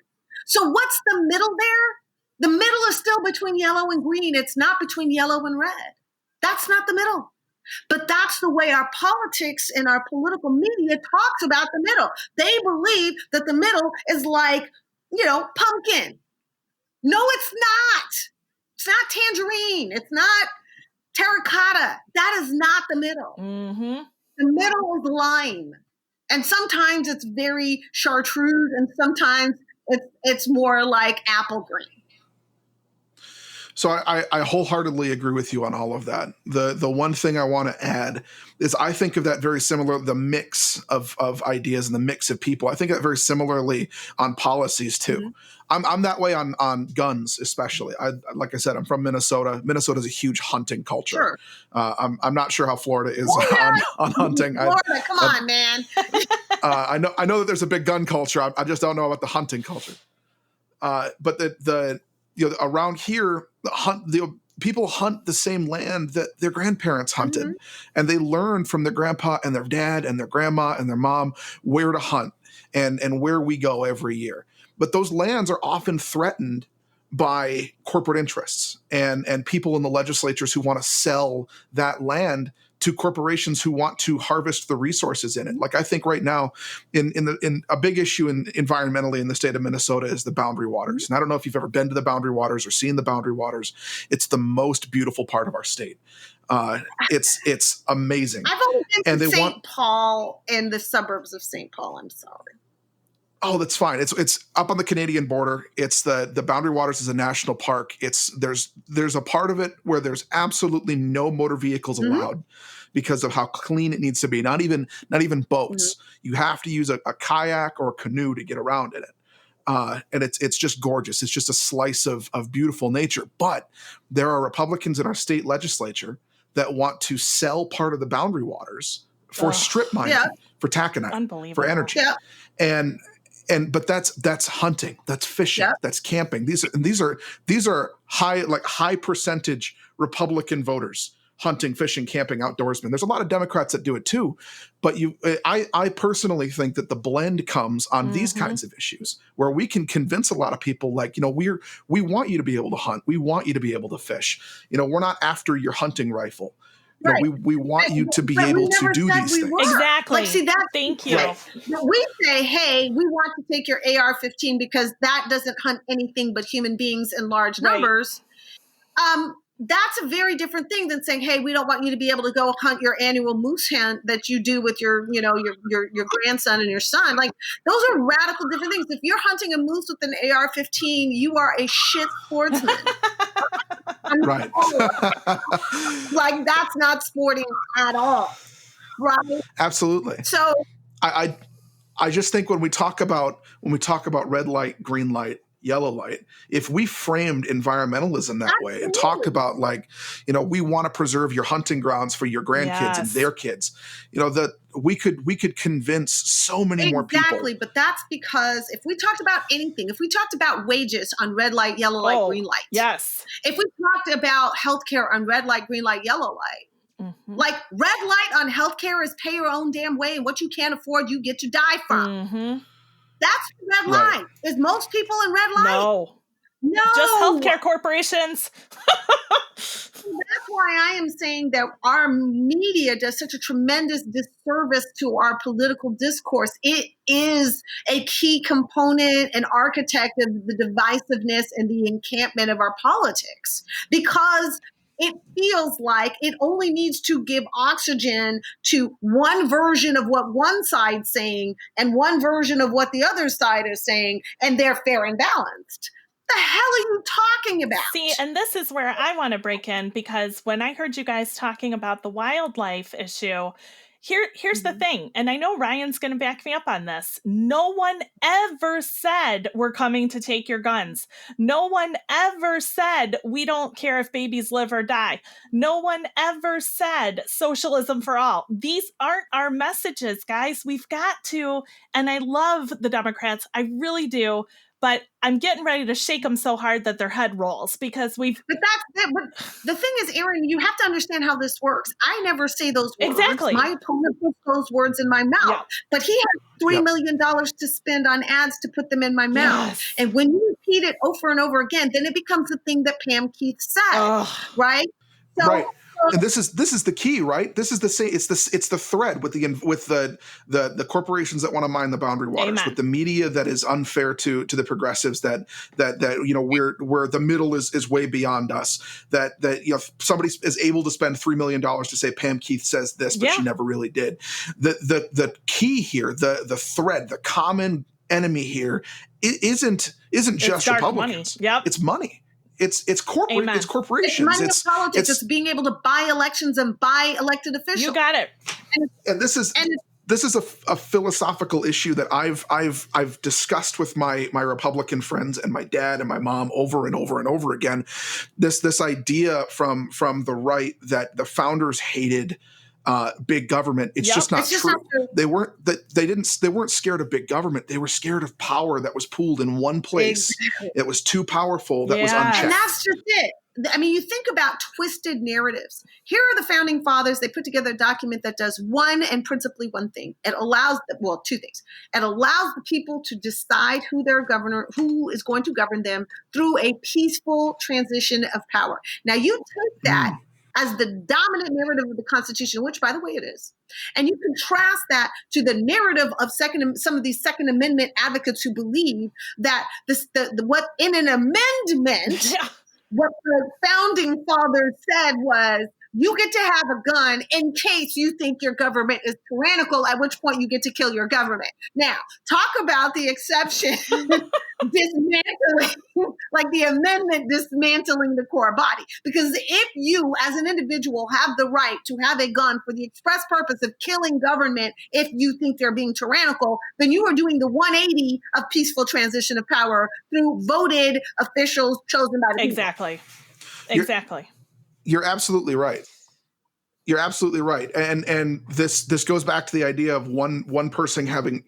So what's the middle there? The middle is still between yellow and green. It's not between yellow and red. That's not the middle. But that's the way our politics and our political media talks about the middle. They believe that the middle is like, pumpkin. No, it's not. It's not tangerine. It's not terracotta. That is not the middle. The middle is lime. And sometimes it's very chartreuse and sometimes it's more like apple green. So I wholeheartedly agree with you on all of that. The one thing I want to add is I think of that very similar, the mix of ideas and the mix of people. I think that very similarly on policies too. I'm that way on guns, especially. Like I said, I'm from Minnesota. Minnesota's a huge hunting culture. Sure. I'm not sure how Florida is on hunting. Florida, come on, man. I know that there's a big gun culture. I just don't know about the hunting culture. But the around here, people hunt the same land that their grandparents hunted, and they learn from their grandpa and their dad and their grandma and their mom where to hunt and where we go every year. But those lands are often threatened by corporate interests and people in the legislatures who want to sell that land to corporations who want to harvest the resources in it. Like I think right now in a big issue environmentally in the state of Minnesota is the boundary waters. And I don't know if you've ever been to the boundary waters or seen the boundary waters. It's the most beautiful part of our state. It's amazing. I've only been to St. Paul and the suburbs of St. Paul. I'm sorry. Oh, that's fine. It's up on the Canadian border. It's the Boundary Waters is a national park. There's a part of it where there's absolutely no motor vehicles allowed because of how clean it needs to be. Not even boats. You have to use a kayak or a canoe to get around in it. And it's just gorgeous. It's just a slice of beautiful nature. But there are Republicans in our state legislature that want to sell part of the boundary waters for strip mining, for taconite, for energy. But that's hunting, that's fishing, that's camping. These are high percentage Republican voters, hunting, fishing, camping, outdoorsmen. There's a lot of Democrats that do it too, but I personally think that the blend comes on these kinds of issues where we can convince a lot of people, like, we want you to be able to hunt, we want you to be able to fish. We're not after your hunting rifle. We want you to be able to do these things. Exactly. Like, see, that's Thank you. We say, hey, we want to take your AR-15 because that doesn't hunt anything but human beings in large numbers. That's a very different thing than saying, hey, we don't want you to be able to go hunt your annual moose hunt that you do with your grandson and your son. Like, those are radical different things. If you're hunting a moose with an AR-15, you are a shit sportsman. Right. Like, that's not sporting at all. Right. Absolutely. So I just think when we talk about red light, green light, yellow light, if we framed environmentalism that way and talk about, like, we want to preserve your hunting grounds for your grandkids and their kids, that we could convince so many more people. Exactly. But that's because if we talked about anything, if we talked about wages on red light, yellow light, green light. Yes. If we talked about healthcare on red light, green light, yellow light. Like, red light on healthcare is pay your own damn way, and what you can't afford, you get to die from. That's the red line. Is most people in red light? No. Just healthcare corporations. That's why I am saying that our media does such a tremendous disservice to our political discourse. It is a key component and architect of the divisiveness and the encampment of our politics, because it feels like it only needs to give oxygen to one version of what one side's saying and one version of what the other side is saying, and they're fair and balanced. The hell are you talking about? See, and this is where I want to break in, because when I heard you guys talking about the wildlife issue, here's the thing, and I know Ryan's going to back me up on this. No one ever said we're coming to take your guns. No one ever said we don't care if babies live or die. No one ever said socialism for all. These aren't our messages, guys. We've got to, and I love the Democrats. I really do. But I'm getting ready to shake them so hard that their head rolls, because But the thing is, Erin, you have to understand how this works. I never say those words. Exactly. My opponent puts those words in my mouth. But he has $3 million to spend on ads to put them in my mouth. And when you repeat it over and over again, then it becomes the thing that Pam Keith said, right? So, And this is the key, right? This is the same. It's the thread with the corporations that want to mine the boundary waters, with the media that is unfair to the progressives, that where the middle is way beyond us. That if somebody is able to spend $3 million to say Pam Keith says this, but she never really did. The key here, the thread, the common enemy here, isn't just Republicans. Money. It's money. It's corporate. It's corporations. It's money in politics. It's being able to buy elections and buy elected officials. You got it. And this is a philosophical issue that I've discussed with my Republican friends and my dad and my mom over and over and over again. This idea from the right that the founders hated big government. It's just not true. They weren't scared of big government. They were scared of power that was pooled in one place. Exactly. It was too powerful. That was unchecked. And that's just it. I mean, you think about twisted narratives. Here are the founding fathers. They put together a document that does one and principally one thing. It allows, two things. It allows the people to decide who is going to govern them through a peaceful transition of power. Now, you take that as the dominant narrative of the Constitution, which, by the way, it is. And you contrast that to the narrative of some of these Second Amendment advocates who believe that what in an amendment, what the founding fathers said was, you get to have a gun in case you think your government is tyrannical, at which point you get to kill your government. Now, talk about the exception dismantling, like the amendment dismantling the core body. Because if you, as an individual, have the right to have a gun for the express purpose of killing government if you think they're being tyrannical, then you are doing the 180 of peaceful transition of power through voted officials chosen by the people. Exactly. You're absolutely right. You're absolutely right, and this goes back to the idea of one person having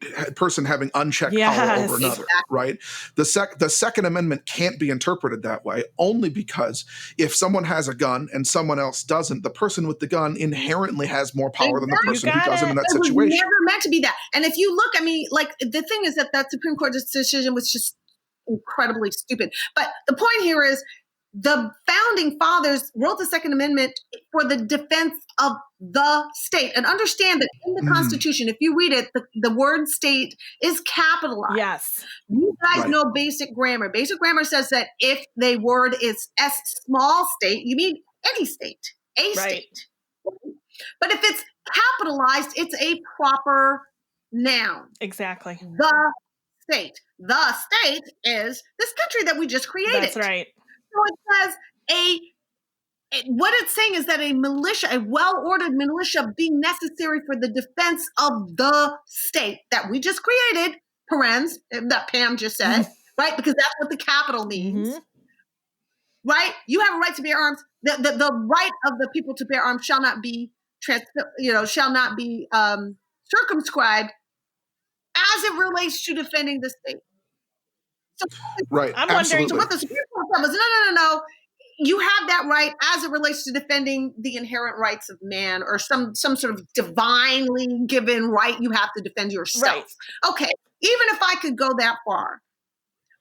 unchecked power over another, right? The Second Amendment can't be interpreted that way, only because if someone has a gun and someone else doesn't, the person with the gun inherently has more power than the person who doesn't in that situation. It was never meant to be that. And if you look, I mean, like the thing is that Supreme Court decision was just incredibly stupid. But the point here is, the founding fathers wrote the Second Amendment for the defense of the state. And understand that in the Constitution, if you read it, the word state is capitalized. Yes. You guys know basic grammar. Basic grammar says that if the word is S small state, you mean any state, a state. But if it's capitalized, it's a proper noun. Exactly. The state. The state is this country that we just created. That's right. So it says what it's saying is that a militia, a well-ordered militia, being necessary for the defense of the state that we just created, parens, that Pam just said, right? Because that's what the capital means, right? You have a right to bear arms. The right of the people to bear arms shall not be, circumscribed as it relates to defending the state. So, I'm wondering what the Supreme Court said was, no. You have that right as it relates to defending the inherent rights of man, or some sort of divinely given right you have to defend yourself. Right. Okay, even if I could go that far,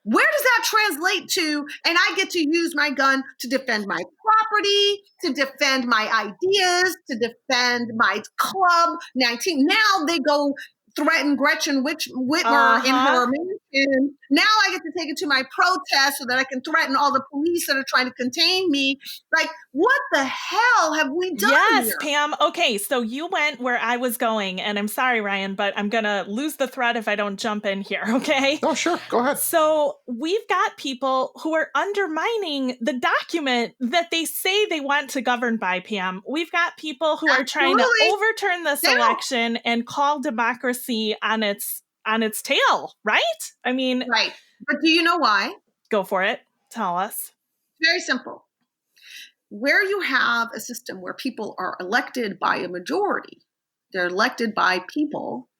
where does that translate to? And I get to use my gun to defend my property, to defend my ideas, to defend my club. 19. Now they go threaten Gretchen Whitmer in her mansion. Now I get to take it to my protest so that I can threaten all the police that are trying to contain me. Like, what the hell have we done here? Pam. Okay, so you went where I was going, and I'm sorry, Ryan, but I'm going to lose the thread if I don't jump in here, okay? Oh, sure. Go ahead. So we've got people who are undermining the document that they say they want to govern by, Pam. We've got people who are trying to overturn this election and call democracy on its tail, right? I mean, right. But do you know why? Go for it. Tell us. Very simple. Where you have a system where people are elected by a majority, they're elected by people,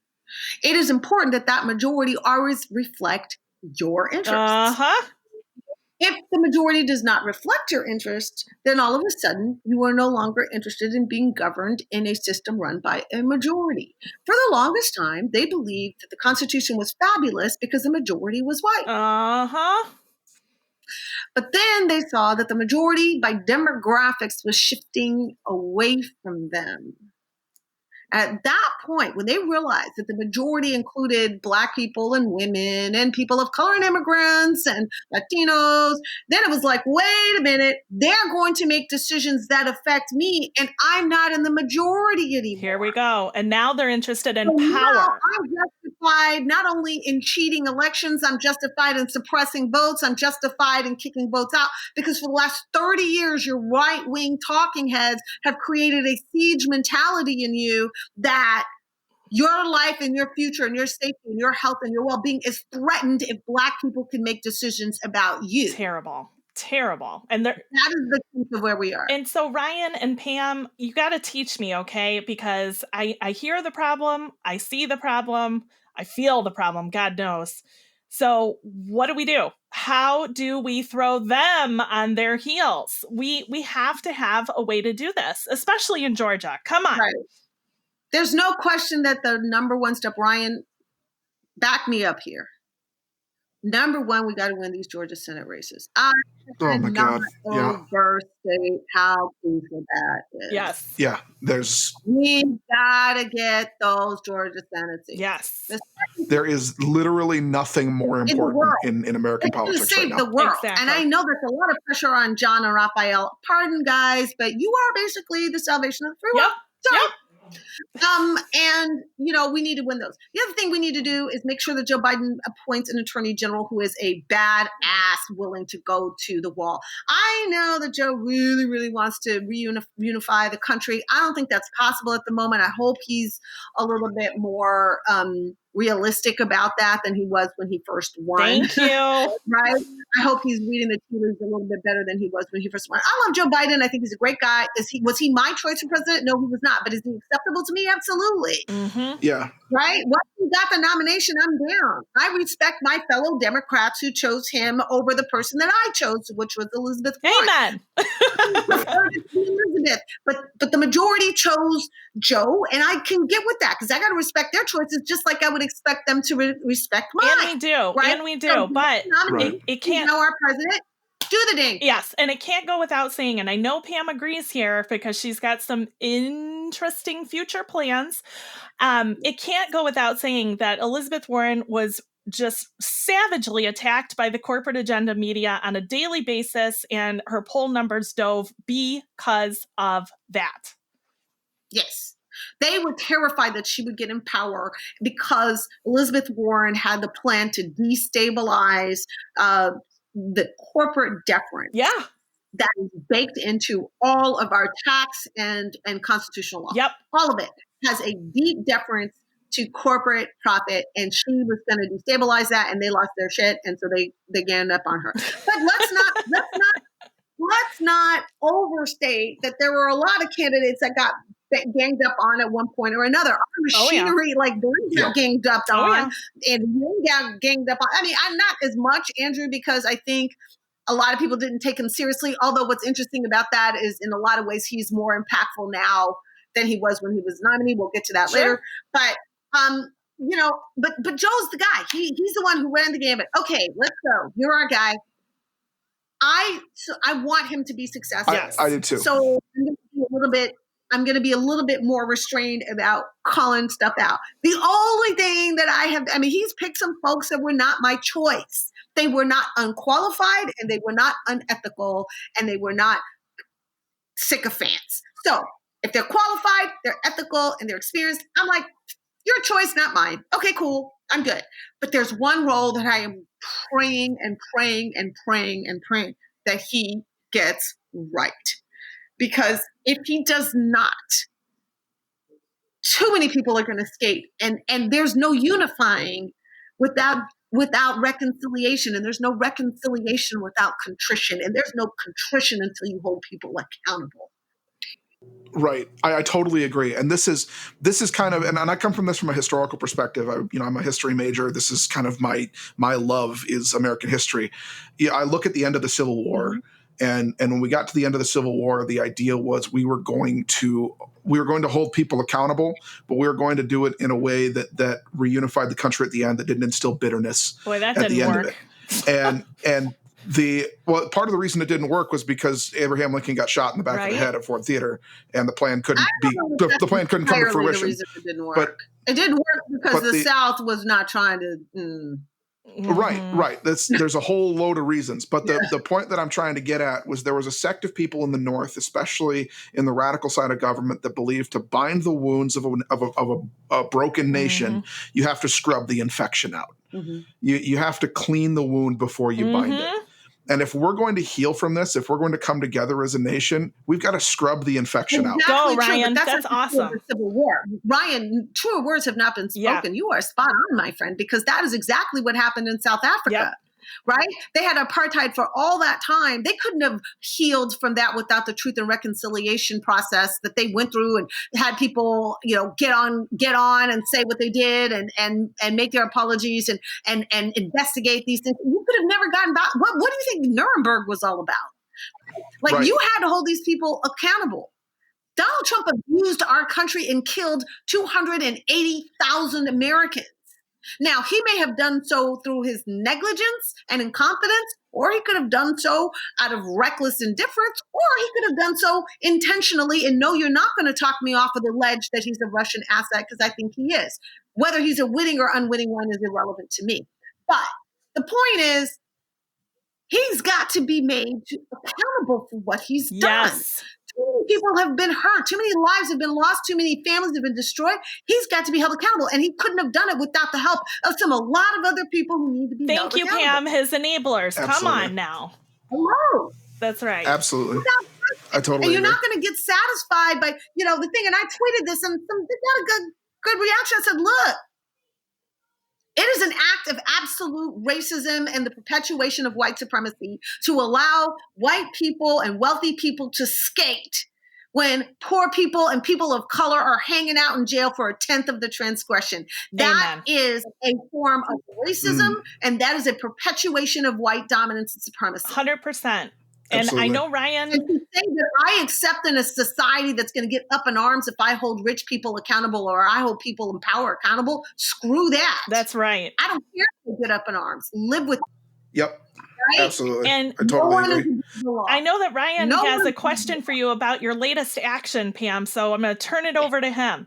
it is important that that majority always reflect your interests. If the majority does not reflect your interests, then all of a sudden you are no longer interested in being governed in a system run by a majority. For the longest time, they believed that the Constitution was fabulous because the majority was white. But then they saw that the majority by demographics was shifting away from them. At that point, when they realized that the majority included Black people and women and people of color and immigrants and Latinos, then it was like, wait a minute, they're going to make decisions that affect me, and I'm not in the majority anymore. Here we go. And now they're interested in power. Now I'm justified not only in cheating elections, I'm justified in suppressing votes, I'm justified in kicking votes out, because for the last 30 years, your right-wing talking heads have created a siege mentality in you that your life and your future and your safety and your health and your well-being is threatened if Black people can make decisions about you. Terrible. And that is the truth of where we are. And so Ryan and Pam, you got to teach me, okay? Because I hear the problem, I see the problem, I feel the problem, God knows. So what do we do? How do we throw them on their heels? We have to have a way to do this, especially in Georgia. Come on. Right. There's no question that the number one step, Ryan, back me up here. Number one, we got to win these Georgia Senate races. I cannot overstate how crucial that is. Yes. Yeah, we got to get those Georgia Senate seats. Yes. There is literally nothing more important in American politics right now. The world. Exactly. And I know there's a lot of pressure on John and Raphael. Pardon, guys, but you are basically the salvation of the free world. Yep. And, we need to win those. The other thing we need to do is make sure that Joe Biden appoints an attorney general who is a badass willing to go to the wall. I know that Joe really, really wants to reunify the country. I don't think that's possible at the moment. I hope he's a little bit more realistic about that than he was when he first won. Thank you. Right? I hope he's reading the tea leaves a little bit better than he was when he first won. I love Joe Biden. I think he's a great guy. Was he my choice for president? No, he was not. But is he acceptable to me? Absolutely. Mm-hmm. Yeah. Right? Once he got the nomination, I'm down. I respect my fellow Democrats who chose him over the person that I chose, which was Elizabeth Warren. Amen. Elizabeth, but the majority chose Joe, and I can get with that because I got to respect their choices, just like I would expect them to respect mine. And we do, right? And we do, but it can't. Know our president. Do the ding. Yes, and it can't go without saying, and I know Pam agrees here because she's got some interesting future plans. It can't go without saying that Elizabeth Warren was just savagely attacked by the corporate agenda media on a daily basis, and her poll numbers dove because of that. Yes. They were terrified that she would get in power because Elizabeth Warren had the plan to destabilize the corporate deference. Yeah. That is baked into all of our tax and constitutional law. Yep. All of it has a deep deference to corporate profit, and she was going to destabilize that, and they lost their shit, and so they ganged up on her. But let's not overstate that there were a lot of candidates that got ganged up on at one point or another. Our machinery, like Bernie got ganged up on, and Wayne got ganged up on. I mean, I'm not as much, Andrew, because I think a lot of people didn't take him seriously. Although what's interesting about that is in a lot of ways he's more impactful now than he was when he was nominated. We'll get to that later. But but Joe's the guy. He's the one who ran the gambit. Okay, let's go. You're our guy. I want him to be successful. I do too. So I'm going to be a little bit more restrained about calling stuff out. The only thing that he's picked some folks that were not my choice. They were not unqualified, and they were not unethical, and they were not sycophants. So if they're qualified, they're ethical, and they're experienced, I'm like, your choice, not mine. Okay, cool. I'm good. But there's one role that I am praying and praying and praying and praying that he gets right. Because if he does not, too many people are going to skate. And there's no unifying without reconciliation. And there's no reconciliation without contrition. And there's no contrition until you hold people accountable. Right. I totally agree. And this is kind of, and I come from this from a historical perspective. I'm a history major. This is kind of my love is American history. Yeah, I look at the end of the Civil War, and when we got to the end of the Civil War, the idea was we were going to hold people accountable, but we were going to do it in a way that reunified the country at the end, that didn't instill bitterness. Boy, that at didn't the end work. of it. And part of the reason it didn't work was because Abraham Lincoln got shot in the back of the head at Ford Theater, and the plan couldn't come to fruition. The reason it didn't work. It didn't work because the South was not trying to. Right. There's a whole load of reasons, but the point that I'm trying to get at was there was a sect of people in the North, especially in the radical side of government, that believed to bind the wounds of a broken nation, you have to scrub the infection out. You have to clean the wound before you bind it. And if we're going to heal from this, if we're going to come together as a nation, we've got to scrub the infection out. Go, Ryan. That's awesome. Civil War. Ryan, truer words have not been spoken. You are spot on, my friend, because that is exactly what happened in South Africa. Right? They had apartheid for all that time. They couldn't have healed from that without the truth and reconciliation process that they went through, and had people, get on and say what they did and make their apologies and investigate these things. You could have never gotten back. What do you think Nuremberg was all about? You had to hold these people accountable. Donald Trump abused our country and killed 280,000 Americans. Now, he may have done so through his negligence and incompetence, or he could have done so out of reckless indifference, or he could have done so intentionally. And no, you're not going to talk me off of the ledge that he's a Russian asset, because I think he is. Whether he's a witting or unwitting one is irrelevant to me. But the point is, he's got to be made accountable for what he's done. Too many people have been hurt. Too many lives have been lost. Too many families have been destroyed. He's got to be held accountable. And he couldn't have done it without the help of a lot of other people who need to be held accountable. Thank you, Pam. His enenablers. Absolutely. Come on now. Hello. That's right. Absolutely. I totally agree. And you're agree. not going to get satisfied by, the thing. And I tweeted this, and they got a good reaction. I said, look, It is an act of absolute racism and the perpetuation of white supremacy to allow white people and wealthy people to skate when poor people and people of color are hanging out in jail for a tenth of the transgression. That is a form of racism, and that is a perpetuation of white dominance and supremacy. 100%. And Absolutely. I know, Ryan. And to say that I accept in a society that's going to get up in arms if I hold rich people accountable or I hold people in power accountable, screw that. That's right. I don't care if they get up in arms. Live with it. Yep. Right? Absolutely. And I totally agree. I know that Ryan has a question for you about your latest action, Pam. So I'm going to turn it over to him.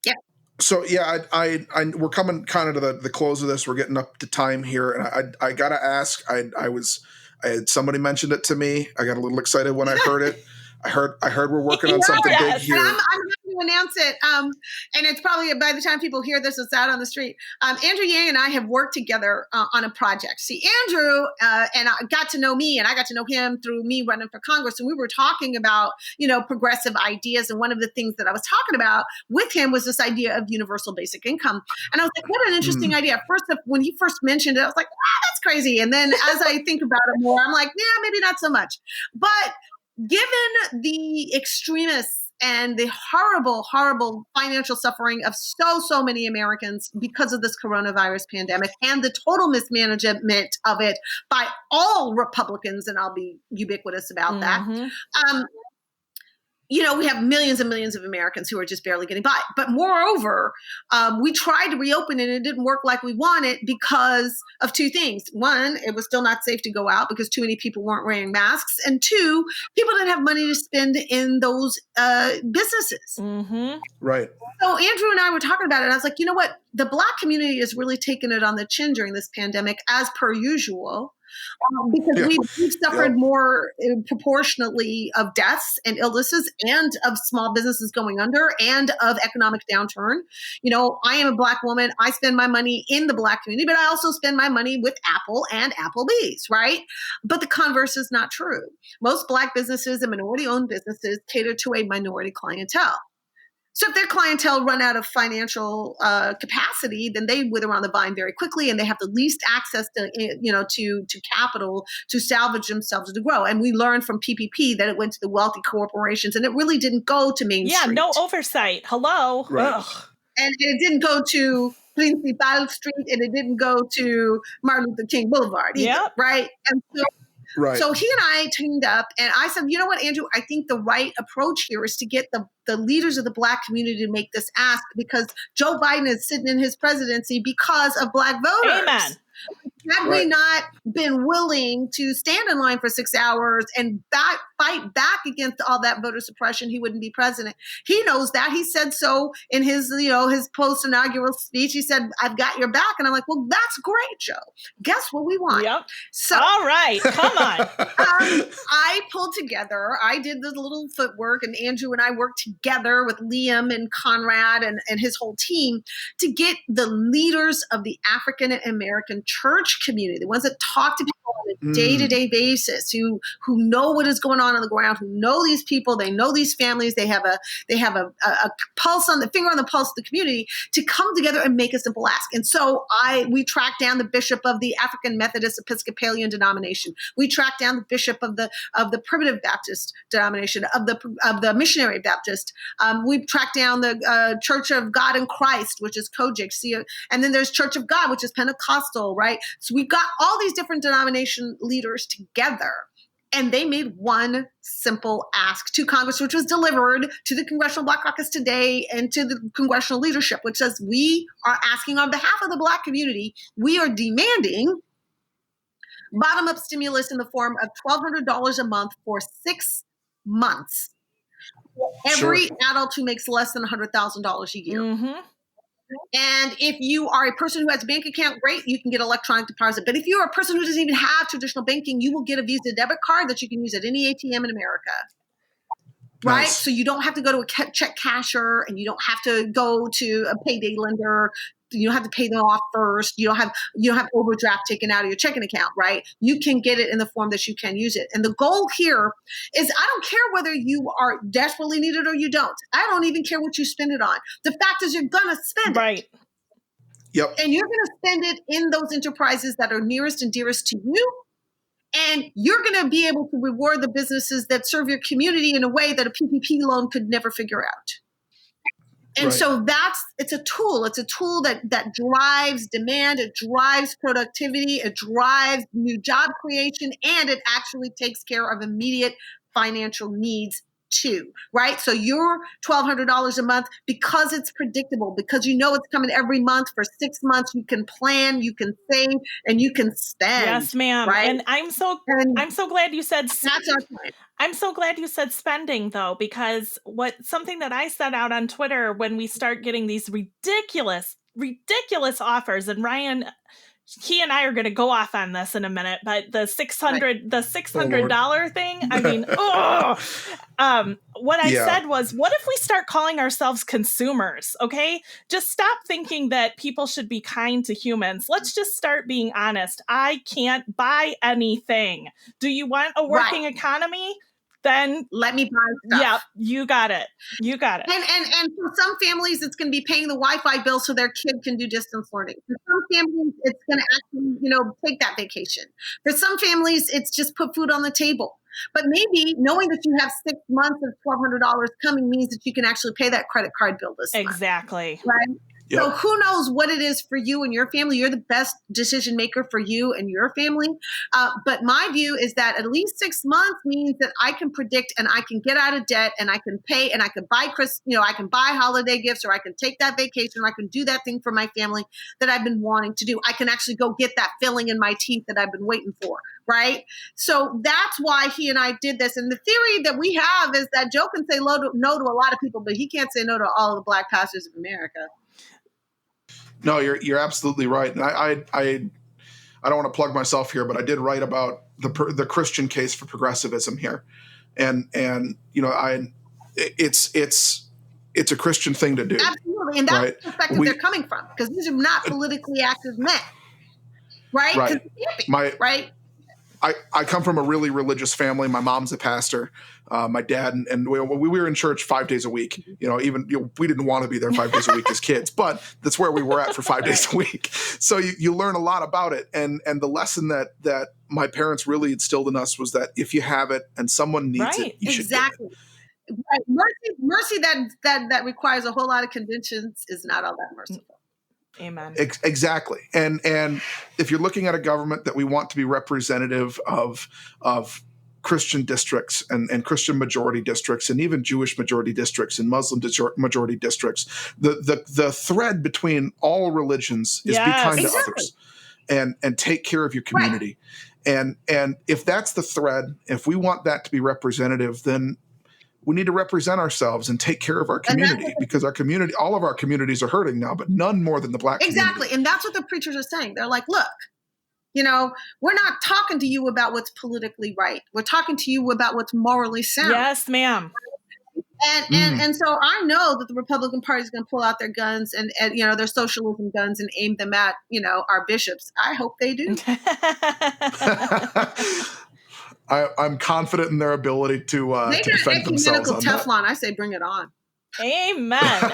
Yeah. So yeah, I we're coming kind of to the close of this. We're getting up to time here, and I gotta ask. I had somebody mentioned it to me. I got a little excited when I heard it. I heard we're working on something big here. And I'm happy to announce it. And it's probably by the time people hear this, it's out on the street. Andrew Yang and I have worked together on a project. See, Andrew and I got to know me, and I got to know him through me running for Congress. And we were talking about, progressive ideas. And one of the things that I was talking about with him was this idea of universal basic income. And I was like, what an interesting idea. First, when he first mentioned it, I was like, that's crazy. And then as I think about it more, I'm like, yeah, maybe not so much. But given the extremists and the horrible, horrible financial suffering of so many Americans because of this coronavirus pandemic and the total mismanagement of it by all Republicans, and I'll be ubiquitous about that, we have millions and millions of Americans who are just barely getting by. But moreover, we tried to reopen it and it didn't work like we wanted because of two things. One, it was still not safe to go out because too many people weren't wearing masks. And two, people didn't have money to spend in those businesses. Right. So Andrew and I were talking about it. And I was like, you know what? The Black community has really taken it on the chin during this pandemic, as per usual. Because we've suffered more proportionately of deaths and illnesses and of small businesses going under and of economic downturn. I am a Black woman. I spend my money in the Black community, but I also spend my money with Apple and Applebee's, right? But the converse is not true. Most Black businesses and minority-owned businesses cater to a minority clientele. So if their clientele run out of financial capacity, then they wither on the vine very quickly, and they have the least access to capital to salvage themselves to grow. And we learned from PPP that it went to the wealthy corporations, and it really didn't go to Main Street. Yeah, no oversight. Hello. Right. And it didn't go to Principal Street, and it didn't go to Martin Luther King Boulevard either, right? And so Right. So he and I teamed up, and I said, you know what, Andrew, I think the right approach here is to get the leaders of the Black community to make this ask, because Joe Biden is sitting in his presidency because of Black voters. Amen. Had we not been willing to stand in line for 6 hours and fight back against all that voter suppression, he wouldn't be president. He knows that. He said so in his, his post-inaugural speech. He said, I've got your back. And I'm like, well, that's great, Joe. Guess what we want? Yep. So, all right, come on. I pulled together. I did the little footwork, and Andrew and I worked together with Liam and Conrad and his whole team to get the leaders of the African American church community, the ones that talk to people on a day-to-day basis, who know what is going on the ground, who know these people, they know these families, they have a pulse on the finger on the pulse of the community, to come together and make a simple ask. And so we tracked down the bishop of the African Methodist Episcopalian denomination. We tracked down the bishop of the Primitive Baptist denomination, of the Missionary Baptist. We tracked down the Church of God in Christ, which is Kojic. And then there's Church of God, which is Pentecostal, right? So we've got all these different denomination leaders together, and they made one simple ask to Congress, which was delivered to the Congressional Black Caucus today and to the congressional leadership, which says, we are asking on behalf of the Black community, we are demanding bottom-up stimulus in the form of $1,200 a month for 6 months. Every adult who makes less than $100,000 a year. Mm-hmm. And if you are a person who has a bank account, great, you can get electronic deposit. But if you're a person who doesn't even have traditional banking, you will get a Visa debit card that you can use at any ATM in America. Right? Nice. So you don't have to go to a check casher, and you don't have to go to a payday lender. You don't have to pay them off first. You don't have overdraft taken out of your checking account, right? You can get it in the form that you can use it. And the goal here is, I don't care whether you are desperately needed or you don't. I don't even care what you spend it on. The fact is, you're going to spend it. Right. Yep. And you're going to spend it in those enterprises that are nearest and dearest to you. And you're going to be able to reward the businesses that serve your community in a way that a PPP loan could never figure out. And so it's a tool. It's a tool that drives demand. It drives productivity. It drives new job creation. And it actually takes care of immediate financial needs too, right? So your $1,200 a month, because it's predictable, because you know it's coming every month for 6 months, you can plan, you can save, and you can spend. Yes, ma'am. Right? And I'm so glad you said that's our plan. I'm so glad you said spending, though, because something that I set out on Twitter when we start getting these ridiculous offers, and Ryan, he and I are going to go off on this in a minute, but the $600 thing, I mean, what I said was, what if we start calling ourselves consumers? Okay, just stop thinking that people should be kind to humans. Let's just start being honest. I can't buy anything. Do you want a working economy? Then let me buy stuff. Yeah, you got it. And for some families, it's going to be paying the Wi-Fi bill so their kid can do distance learning. For some families, it's going to actually, take that vacation. For some families, it's just put food on the table. But maybe knowing that you have 6 months of $1,200 coming means that you can actually pay that credit card bill this month. Exactly. Right? Yep. So who knows what it is for you and your family? You're the best decision maker for you and your family. But my view is that at least 6 months means that I can predict and I can get out of debt and I can pay and I can buy I can buy holiday gifts, or I can take that vacation, or I can do that thing for my family that I've been wanting to do. I can actually go get that filling in my teeth that I've been waiting for. Right. So that's why he and I did this. And the theory that we have is that Joe can say no to a lot of people, but he can't say no to all the Black pastors of America. No, you're absolutely right. And I don't want to plug myself here, but I did write about the Christian case for progressivism here, and it's a Christian thing to do. Absolutely, and that's the perspective they're coming from, because these are not politically active men, right? Right. I come from a really religious family. My mom's a pastor. My dad and we were in church 5 days a week. We didn't want to be there 5 days a week as kids, but that's where we were at for 5 days a week. So you learn a lot about it. And the lesson that my parents really instilled in us was that if you have it and someone needs it, you should get it. Right. Mercy that requires a whole lot of conditions is not all that merciful. Amen. Exactly. And if you're looking at a government that we want to be representative of Christian districts and Christian majority districts and even Jewish majority districts and Muslim majority districts, the thread between all religions is be kind to others and take care of your community. Right. And if that's the thread, if we want that to be representative, then we need to represent ourselves and take care of our community, because our community, all of our communities are hurting now, but none more than the Black community. Exactly. And that's what the preachers are saying. They're like, look, we're not talking to you about what's politically right. We're talking to you about what's morally sound. Yes, ma'am. And so I know that the Republican Party is going to pull out their guns and their socialism guns and aim them at, our bishops. I hope they do. I'm confident in their ability to defend themselves on Teflon. that. I say bring it on. Amen.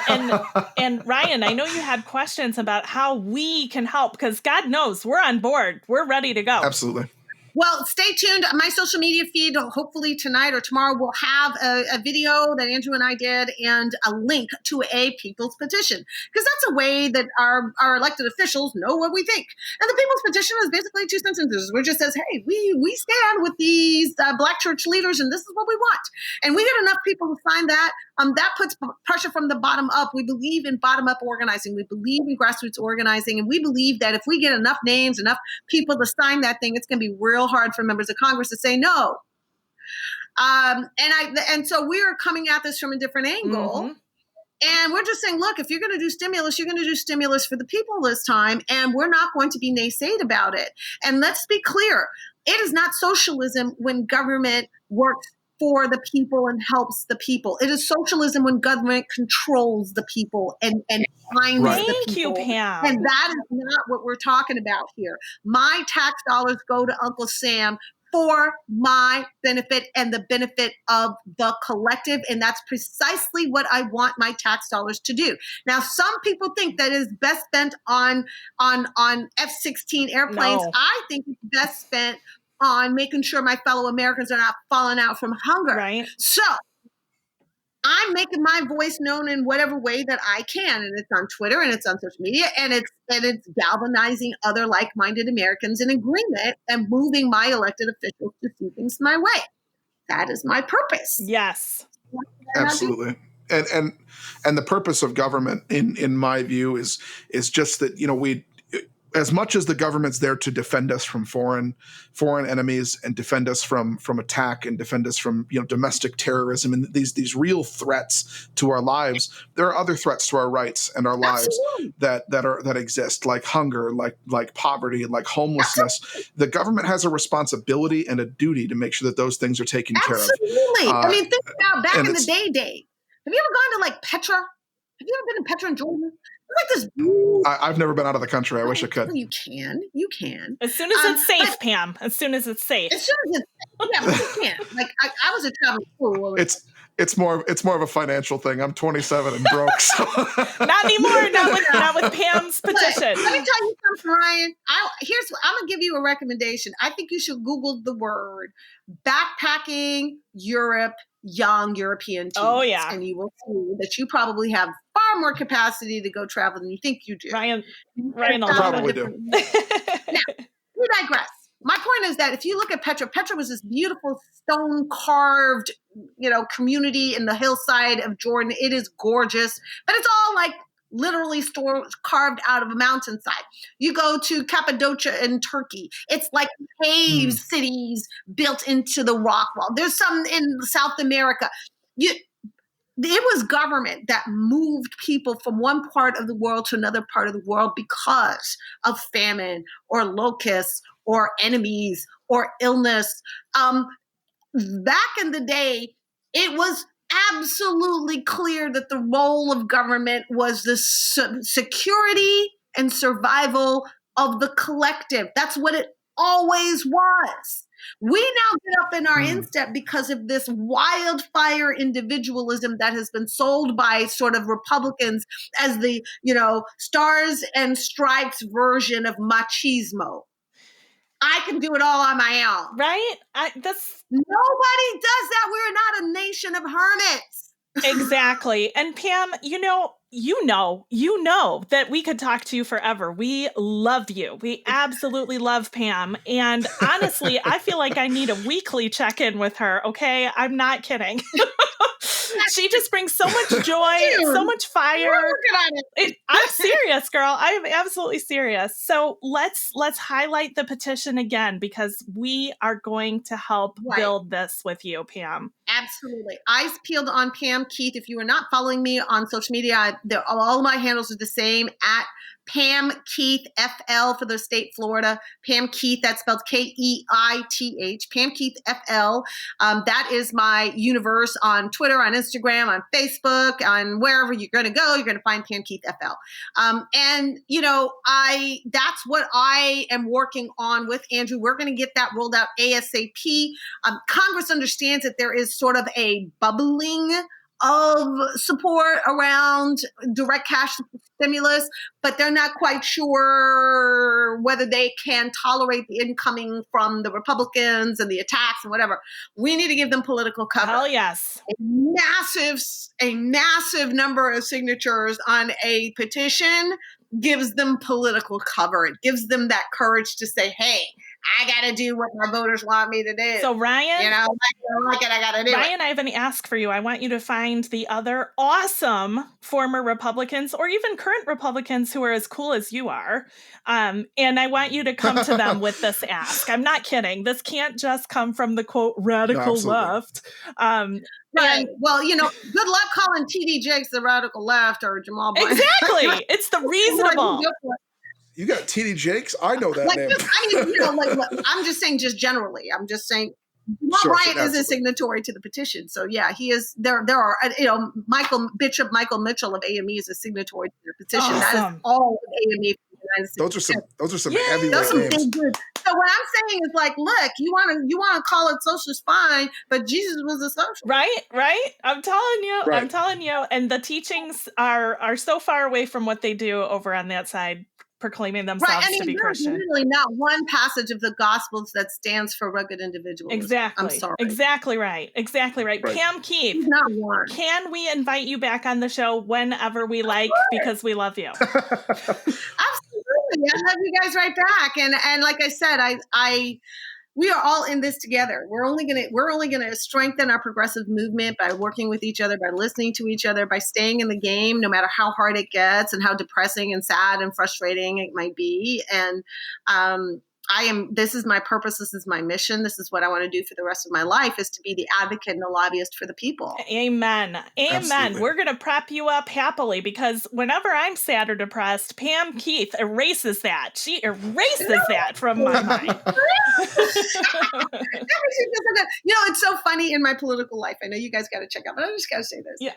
And Ryan, I know you had questions about how we can help, because God knows we're on board. We're ready to go. Absolutely. Well, stay tuned. My social media feed, hopefully tonight or tomorrow, will have a video that Andrew and I did and a link to a people's petition, because that's a way that our elected officials know what we think. And the people's petition is basically 2 sentences, where it just says, hey, we stand with these Black church leaders, and this is what we want. And we get enough people to sign that. That puts pressure from the bottom up. We believe in bottom-up organizing. We believe in grassroots organizing. And we believe that if we get enough names, enough people to sign that thing, it's going to be real hard for members of Congress to say no. And so we're coming at this from a different angle. Mm-hmm. And we're just saying, look, if you're going to do stimulus, you're going to do stimulus for the people this time. And we're not going to be naysayed about it. And let's be clear. It is not socialism when government works for the people and helps the people. It is socialism when government controls the people and finds the people. Thank you, Pam. And that is not what we're talking about here. My tax dollars go to Uncle Sam for my benefit and the benefit of the collective. And that's precisely what I want my tax dollars to do. Now, some people think that is best spent on F-16 airplanes. No. I think it's best spent on making sure my fellow Americans are not falling out from hunger. Right. So I'm making my voice known in whatever way that I can, and it's on Twitter and it's on social media, and it's galvanizing other like-minded Americans in agreement and moving my elected officials to see things my way. That is my purpose. Yes, absolutely. And the purpose of government, in my view, is just that, you know, we, as much as the government's there to defend us from foreign enemies and defend us from attack and defend us from, you know, domestic terrorism and these real threats to our lives, there are other threats to our rights and our lives that exist, like hunger, like poverty, like homelessness. The government has a responsibility and a duty to make sure that those things are taken care of. Absolutely. I mean, think about back in the day. Have you ever gone to like Petra? Have you ever been in Petra in Georgia? Like this. I've never been out of the country. I wish I could. You can. As soon as it's safe, Pam. As soon as it's safe. As soon as it's safe. Yeah, but you can. Like I was a travel school. It's more of a financial thing. I'm 27 and broke. So. Not anymore. Not with Pam's petition. Let me tell you something, Ryan. I'm gonna give you a recommendation. I think you should Google the word backpacking Europe. Young European teens. Oh, yeah. And you will see that you probably have far more capacity to go travel than you think you do. Ryan I probably do. Now, we digress. My point is that if you look at Petra was this beautiful stone carved, you know, community in the hillside of Jordan. It is gorgeous, but it's all like literally carved out of a mountainside. You go to Cappadocia in Turkey. It's like cave cities built into the rock wall. There's some in South America. It was government that moved people from one part of the world to another part of the world because of famine or locusts or enemies or illness. Back in the day, it was absolutely clear that the role of government was the security and survival of the collective. That's what it always was. We now get up in our instep because of this wildfire individualism that has been sold by sort of Republicans as the, you know, stars and stripes version of machismo. I can do it all on my own. Right? Nobody does that. We're not a nation of hermits. Exactly. And Pam, you know that we could talk to you forever. We love you. We absolutely love Pam. And honestly, I feel like I need a weekly check-in with her. Okay. I'm not kidding. She just brings so much joy, so much fire. We're working on it. I'm serious, girl. I am absolutely serious. So let's highlight the petition again, because we are going to help build this with you, Pam. Absolutely. Eyes peeled on Pam Keith. If you are not following me on social media, all my handles are the same at Pam Keith FL for the state Florida. Pam Keith, that's spelled Keith. Pam Keith FL. That is my universe on Twitter, on Instagram, on Facebook, on wherever you're going to go. You're going to find Pam Keith FL. And you know, that's what I am working on with Andrew. We're going to get that rolled out ASAP. Congress understands that there is sort of a bubbling of support around direct cash stimulus, but they're not quite sure whether they can tolerate the incoming from the Republicans and the attacks and whatever. We need to give them political cover. Hell yes. A massive number of signatures on a petition gives them political cover. It gives them that courage to say, hey, I got to do what my voters want me to do. So Ryan, you know, I got to do Ryan, I have an ask for you. I want you to find the other awesome former Republicans or even current Republicans who are as cool as you are. And I want you to come to them with this ask. I'm not kidding. This can't just come from the quote radical left. Right. Well, you know, good luck calling TD Jakes the radical left or Jamal Bryant. Exactly. It's the reasonable. You got TD Jakes? I know that name. I'm just saying, just generally. I'm just saying, Bryant is a signatory to the petition. So yeah, he is. There are, you know, Michael Mitchell of AME is a signatory to the petition. Awesome. That is all of AME. Those are some heavyweight names. Good. So what I'm saying is like, look, you want to call it socialist, fine, but Jesus was a socialist. Right. I'm telling you. And the teachings are so far away from what they do over on that side, proclaiming themselves to be Christian. There's literally not one passage of the Gospels that stands for rugged individuals. Exactly. I'm sorry. Exactly right. Pam Keith, not one. Can we invite you back on the show whenever we like, because we love you? Absolutely. I love you guys right back. And like I said, we are all in this together. We're only gonna strengthen our progressive movement by working with each other, by listening to each other, by staying in the game, no matter how hard it gets and how depressing and sad and frustrating it might be. And this is my purpose. This is my mission. This is what I want to do for the rest of my life, is to be the advocate and the lobbyist for the people. Amen. Absolutely. We're going to prop you up happily, because whenever I'm sad or depressed, Pam Keith erases that. She erases that from my mind. It's so funny in my political life. I know you guys got to check out, but I just got to say this. Yeah.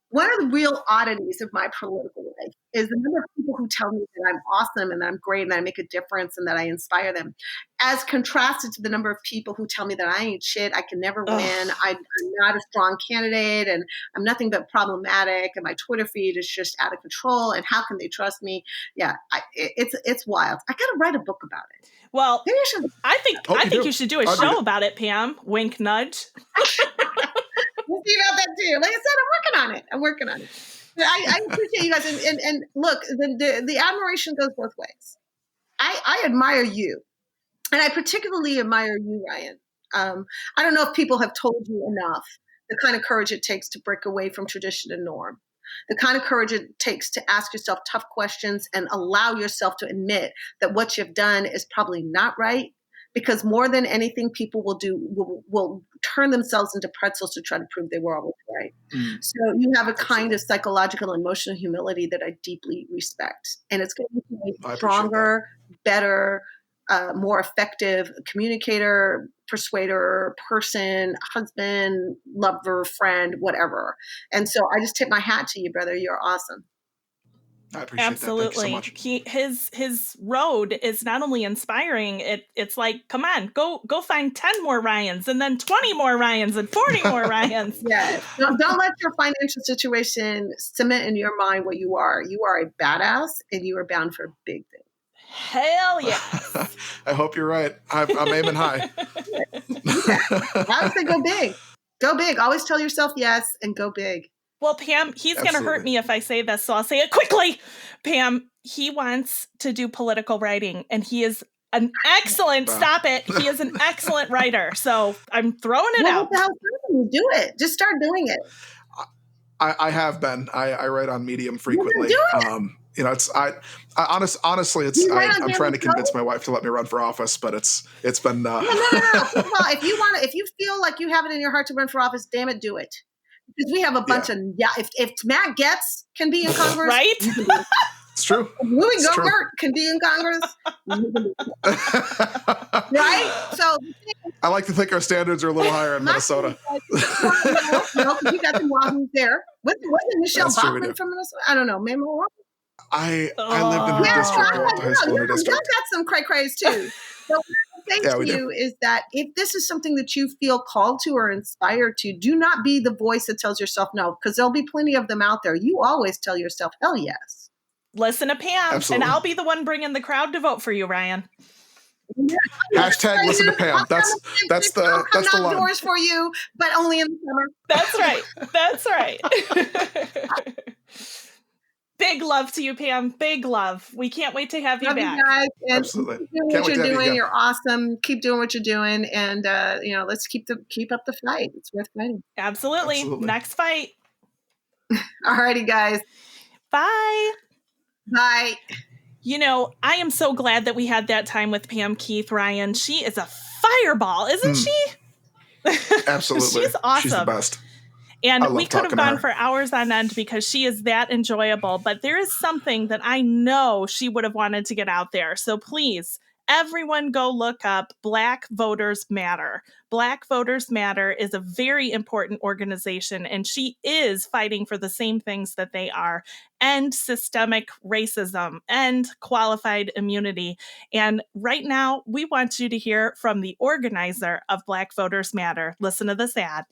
One of the real oddities of my political life is the number of people who tell me that I'm awesome and that I'm great and that I make a difference and that I inspire them, as contrasted to the number of people who tell me that I ain't shit, I can never win, I'm not a strong candidate, and I'm nothing but problematic, and my Twitter feed is just out of control, and how can they trust me? Yeah, it's wild. I got to write a book about it. Well, I think you should do a show about it, Pam. Wink, nudge. We'll see about that too. Like I said, I'm working on it. I appreciate you guys. And look, the admiration goes both ways. I admire you. And I particularly admire you, Ryan. I don't know if people have told you enough the kind of courage it takes to break away from tradition and norm, the kind of courage it takes to ask yourself tough questions and allow yourself to admit that what you've done is probably not right. Because more than anything, people will turn themselves into pretzels to try to prove they were always right. So you have a kind of psychological and emotional humility that I deeply respect. And it's going to make you a stronger, better, more effective communicator, persuader, person, husband, lover, friend, whatever. And so I just tip my hat to you, brother. You're awesome. I appreciate Absolutely. That. Thank you so much. His road is not only inspiring, it's like, come on, go find 10 more Ryans, and then 20 more Ryans, and 40 more Ryans. Yeah. Don't let your financial situation cement in your mind what you are. You are a badass, and you are bound for big things. Hell yeah. I hope you're right. I'm aiming high. I would say go big. Go big. Always tell yourself yes and go big. Well, Pam, he's going to hurt me if I say this, so I'll say it quickly. Pam, he wants to do political writing, and he is an excellent, he is an excellent writer. So I'm throwing it out. What the hell do you do it? Just start doing it. I have been. I write on Medium frequently. Do it. Honestly, I'm trying to convince my wife to let me run for office, but it's been. No. If you feel like you have it in your heart to run for office, damn it, do it. Because we have a bunch of if Matt Gaetz can be in Congress, right? It's true. Louis Gohmert can be in Congress, right? So I like to think our standards are a little higher in Minnesota. No, you got some wahoos there. Wasn't Michelle Bachmann from Minnesota? I don't know. Maybe I'm wrong. I lived in her district. You got some cray-crays too. So what I say to you is that if this is something that you feel called to or inspired to, do not be the voice that tells yourself no, because there'll be plenty of them out there. You always tell yourself hell yes. Listen to Pam, Absolutely. And I'll be the one bringing the crowd to vote for you, Ryan. Yeah. Hashtag listen to Pam. That's the line. Doors for you, but only in the summer. That's right. Big love to you, Pam. Big love. We can't wait to have you back. You guys. And absolutely. Keep doing what you're doing. You're awesome. Keep doing what you're doing, and let's keep up the fight. It's worth fighting. Absolutely. Next fight. Alrighty, guys. Bye. Bye. I am so glad that we had that time with Pam Keith, Ryan. She is a fireball, isn't she? Absolutely. She's awesome. She's the best. And we could have gone for hours on end because she is that enjoyable. But there is something that I know she would have wanted to get out there. So please, everyone go look up Black Voters Matter. Black Voters Matter is a very important organization, and she is fighting for the same things that they are: end systemic racism, end qualified immunity. And right now, we want you to hear from the organizer of Black Voters Matter. Listen to this ad.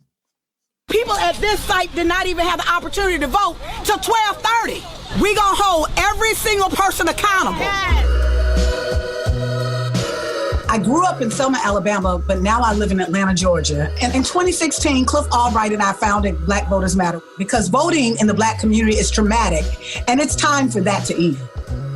People at this site did not even have the opportunity to vote till 12:30. We gonna hold every single person accountable. I grew up in Selma, Alabama, but now I live in Atlanta, Georgia. And in 2016, Cliff Albright and I founded Black Voters Matter because voting in the Black community is traumatic, and it's time for that to end.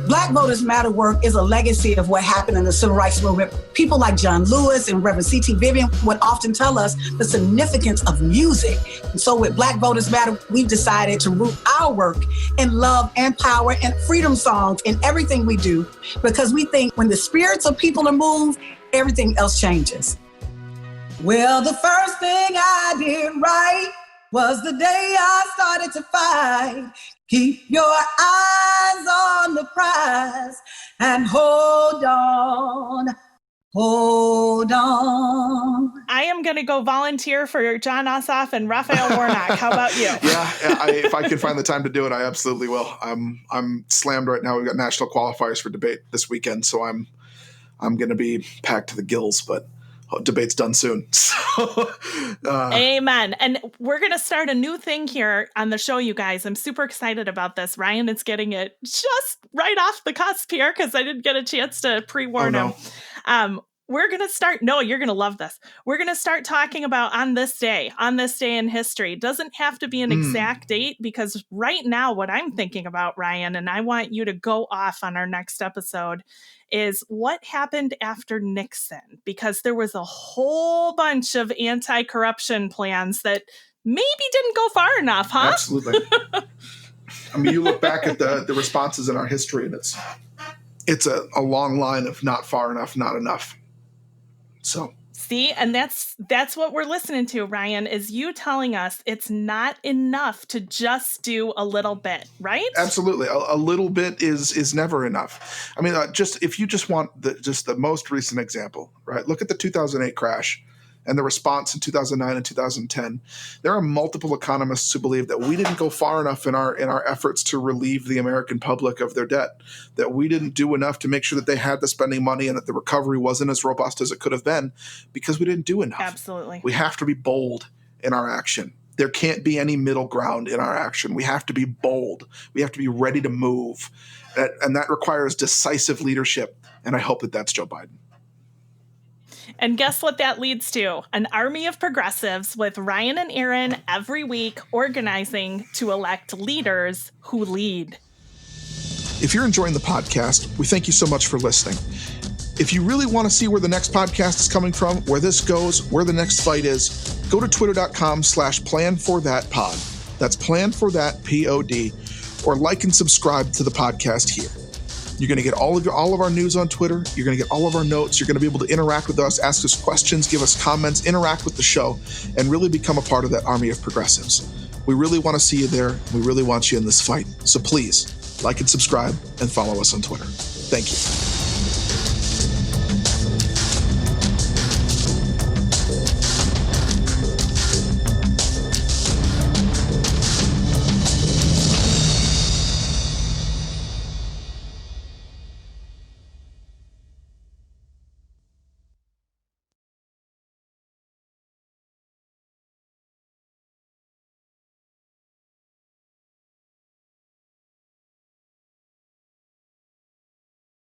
Black Voters Matter work is a legacy of what happened in the civil rights movement. People like John Lewis and Reverend C.T. Vivian would often tell us the significance of music. And so with Black Voters Matter, we've decided to root our work in love and power and freedom songs in everything we do, because we think when the spirits of people are moved, everything else changes. Well, the first thing I did right was the day I started to fight. Keep your eyes on the prize and hold on, hold on. I am going to go volunteer for John Ossoff and Raphael Warnock. How about you? Yeah, if I can find the time to do it, I absolutely will. I'm slammed right now. We've got national qualifiers for debate this weekend, so I'm going to be packed to the gills, but debate's done soon. So, Amen. And we're going to start a new thing here on the show, you guys. I'm super excited about this. Ryan is getting it just right off the cusp here because I didn't get a chance to pre-warn him. We're going to start. No, you're going to love this. We're going to start talking about on this day in history. It doesn't have to be an exact date, because right now what I'm thinking about, Ryan, and I want you to go off on our next episode, is what happened after Nixon, because there was a whole bunch of anti-corruption plans that maybe didn't go far enough, huh? Absolutely. I mean, you look back at the responses in our history, and it's a long line of not far enough, not enough. So see, and that's what we're listening to, Ryan, is you telling us it's not enough to just do a little bit, right? Absolutely. A little bit is never enough. I mean, if you just want the most recent example, right? Look at the 2008 crash and the response in 2009 and 2010. There are multiple economists who believe that we didn't go far enough in our efforts to relieve the American public of their debt, that we didn't do enough to make sure that they had the spending money and that the recovery wasn't as robust as it could have been, because we didn't do enough. Absolutely. We have to be bold in our action. There can't be any middle ground in our action. We have to be bold. We have to be ready to move. And that requires decisive leadership. And I hope that that's Joe Biden. And guess what that leads to? An army of progressives with Ryan and Erin every week organizing to elect leaders who lead. If you're enjoying the podcast, we thank you so much for listening. If you really want to see where the next podcast is coming from, where this goes, where the next fight is, go to twitter.com/planforthatpod. That's planforthatpod, or like and subscribe to the podcast here. You're going to get all of our news on Twitter. You're going to get all of our notes. You're going to be able to interact with us, ask us questions, give us comments, interact with the show, and really become a part of that army of progressives. We really want to see you there. We really want you in this fight. So please, like and subscribe and follow us on Twitter. Thank you.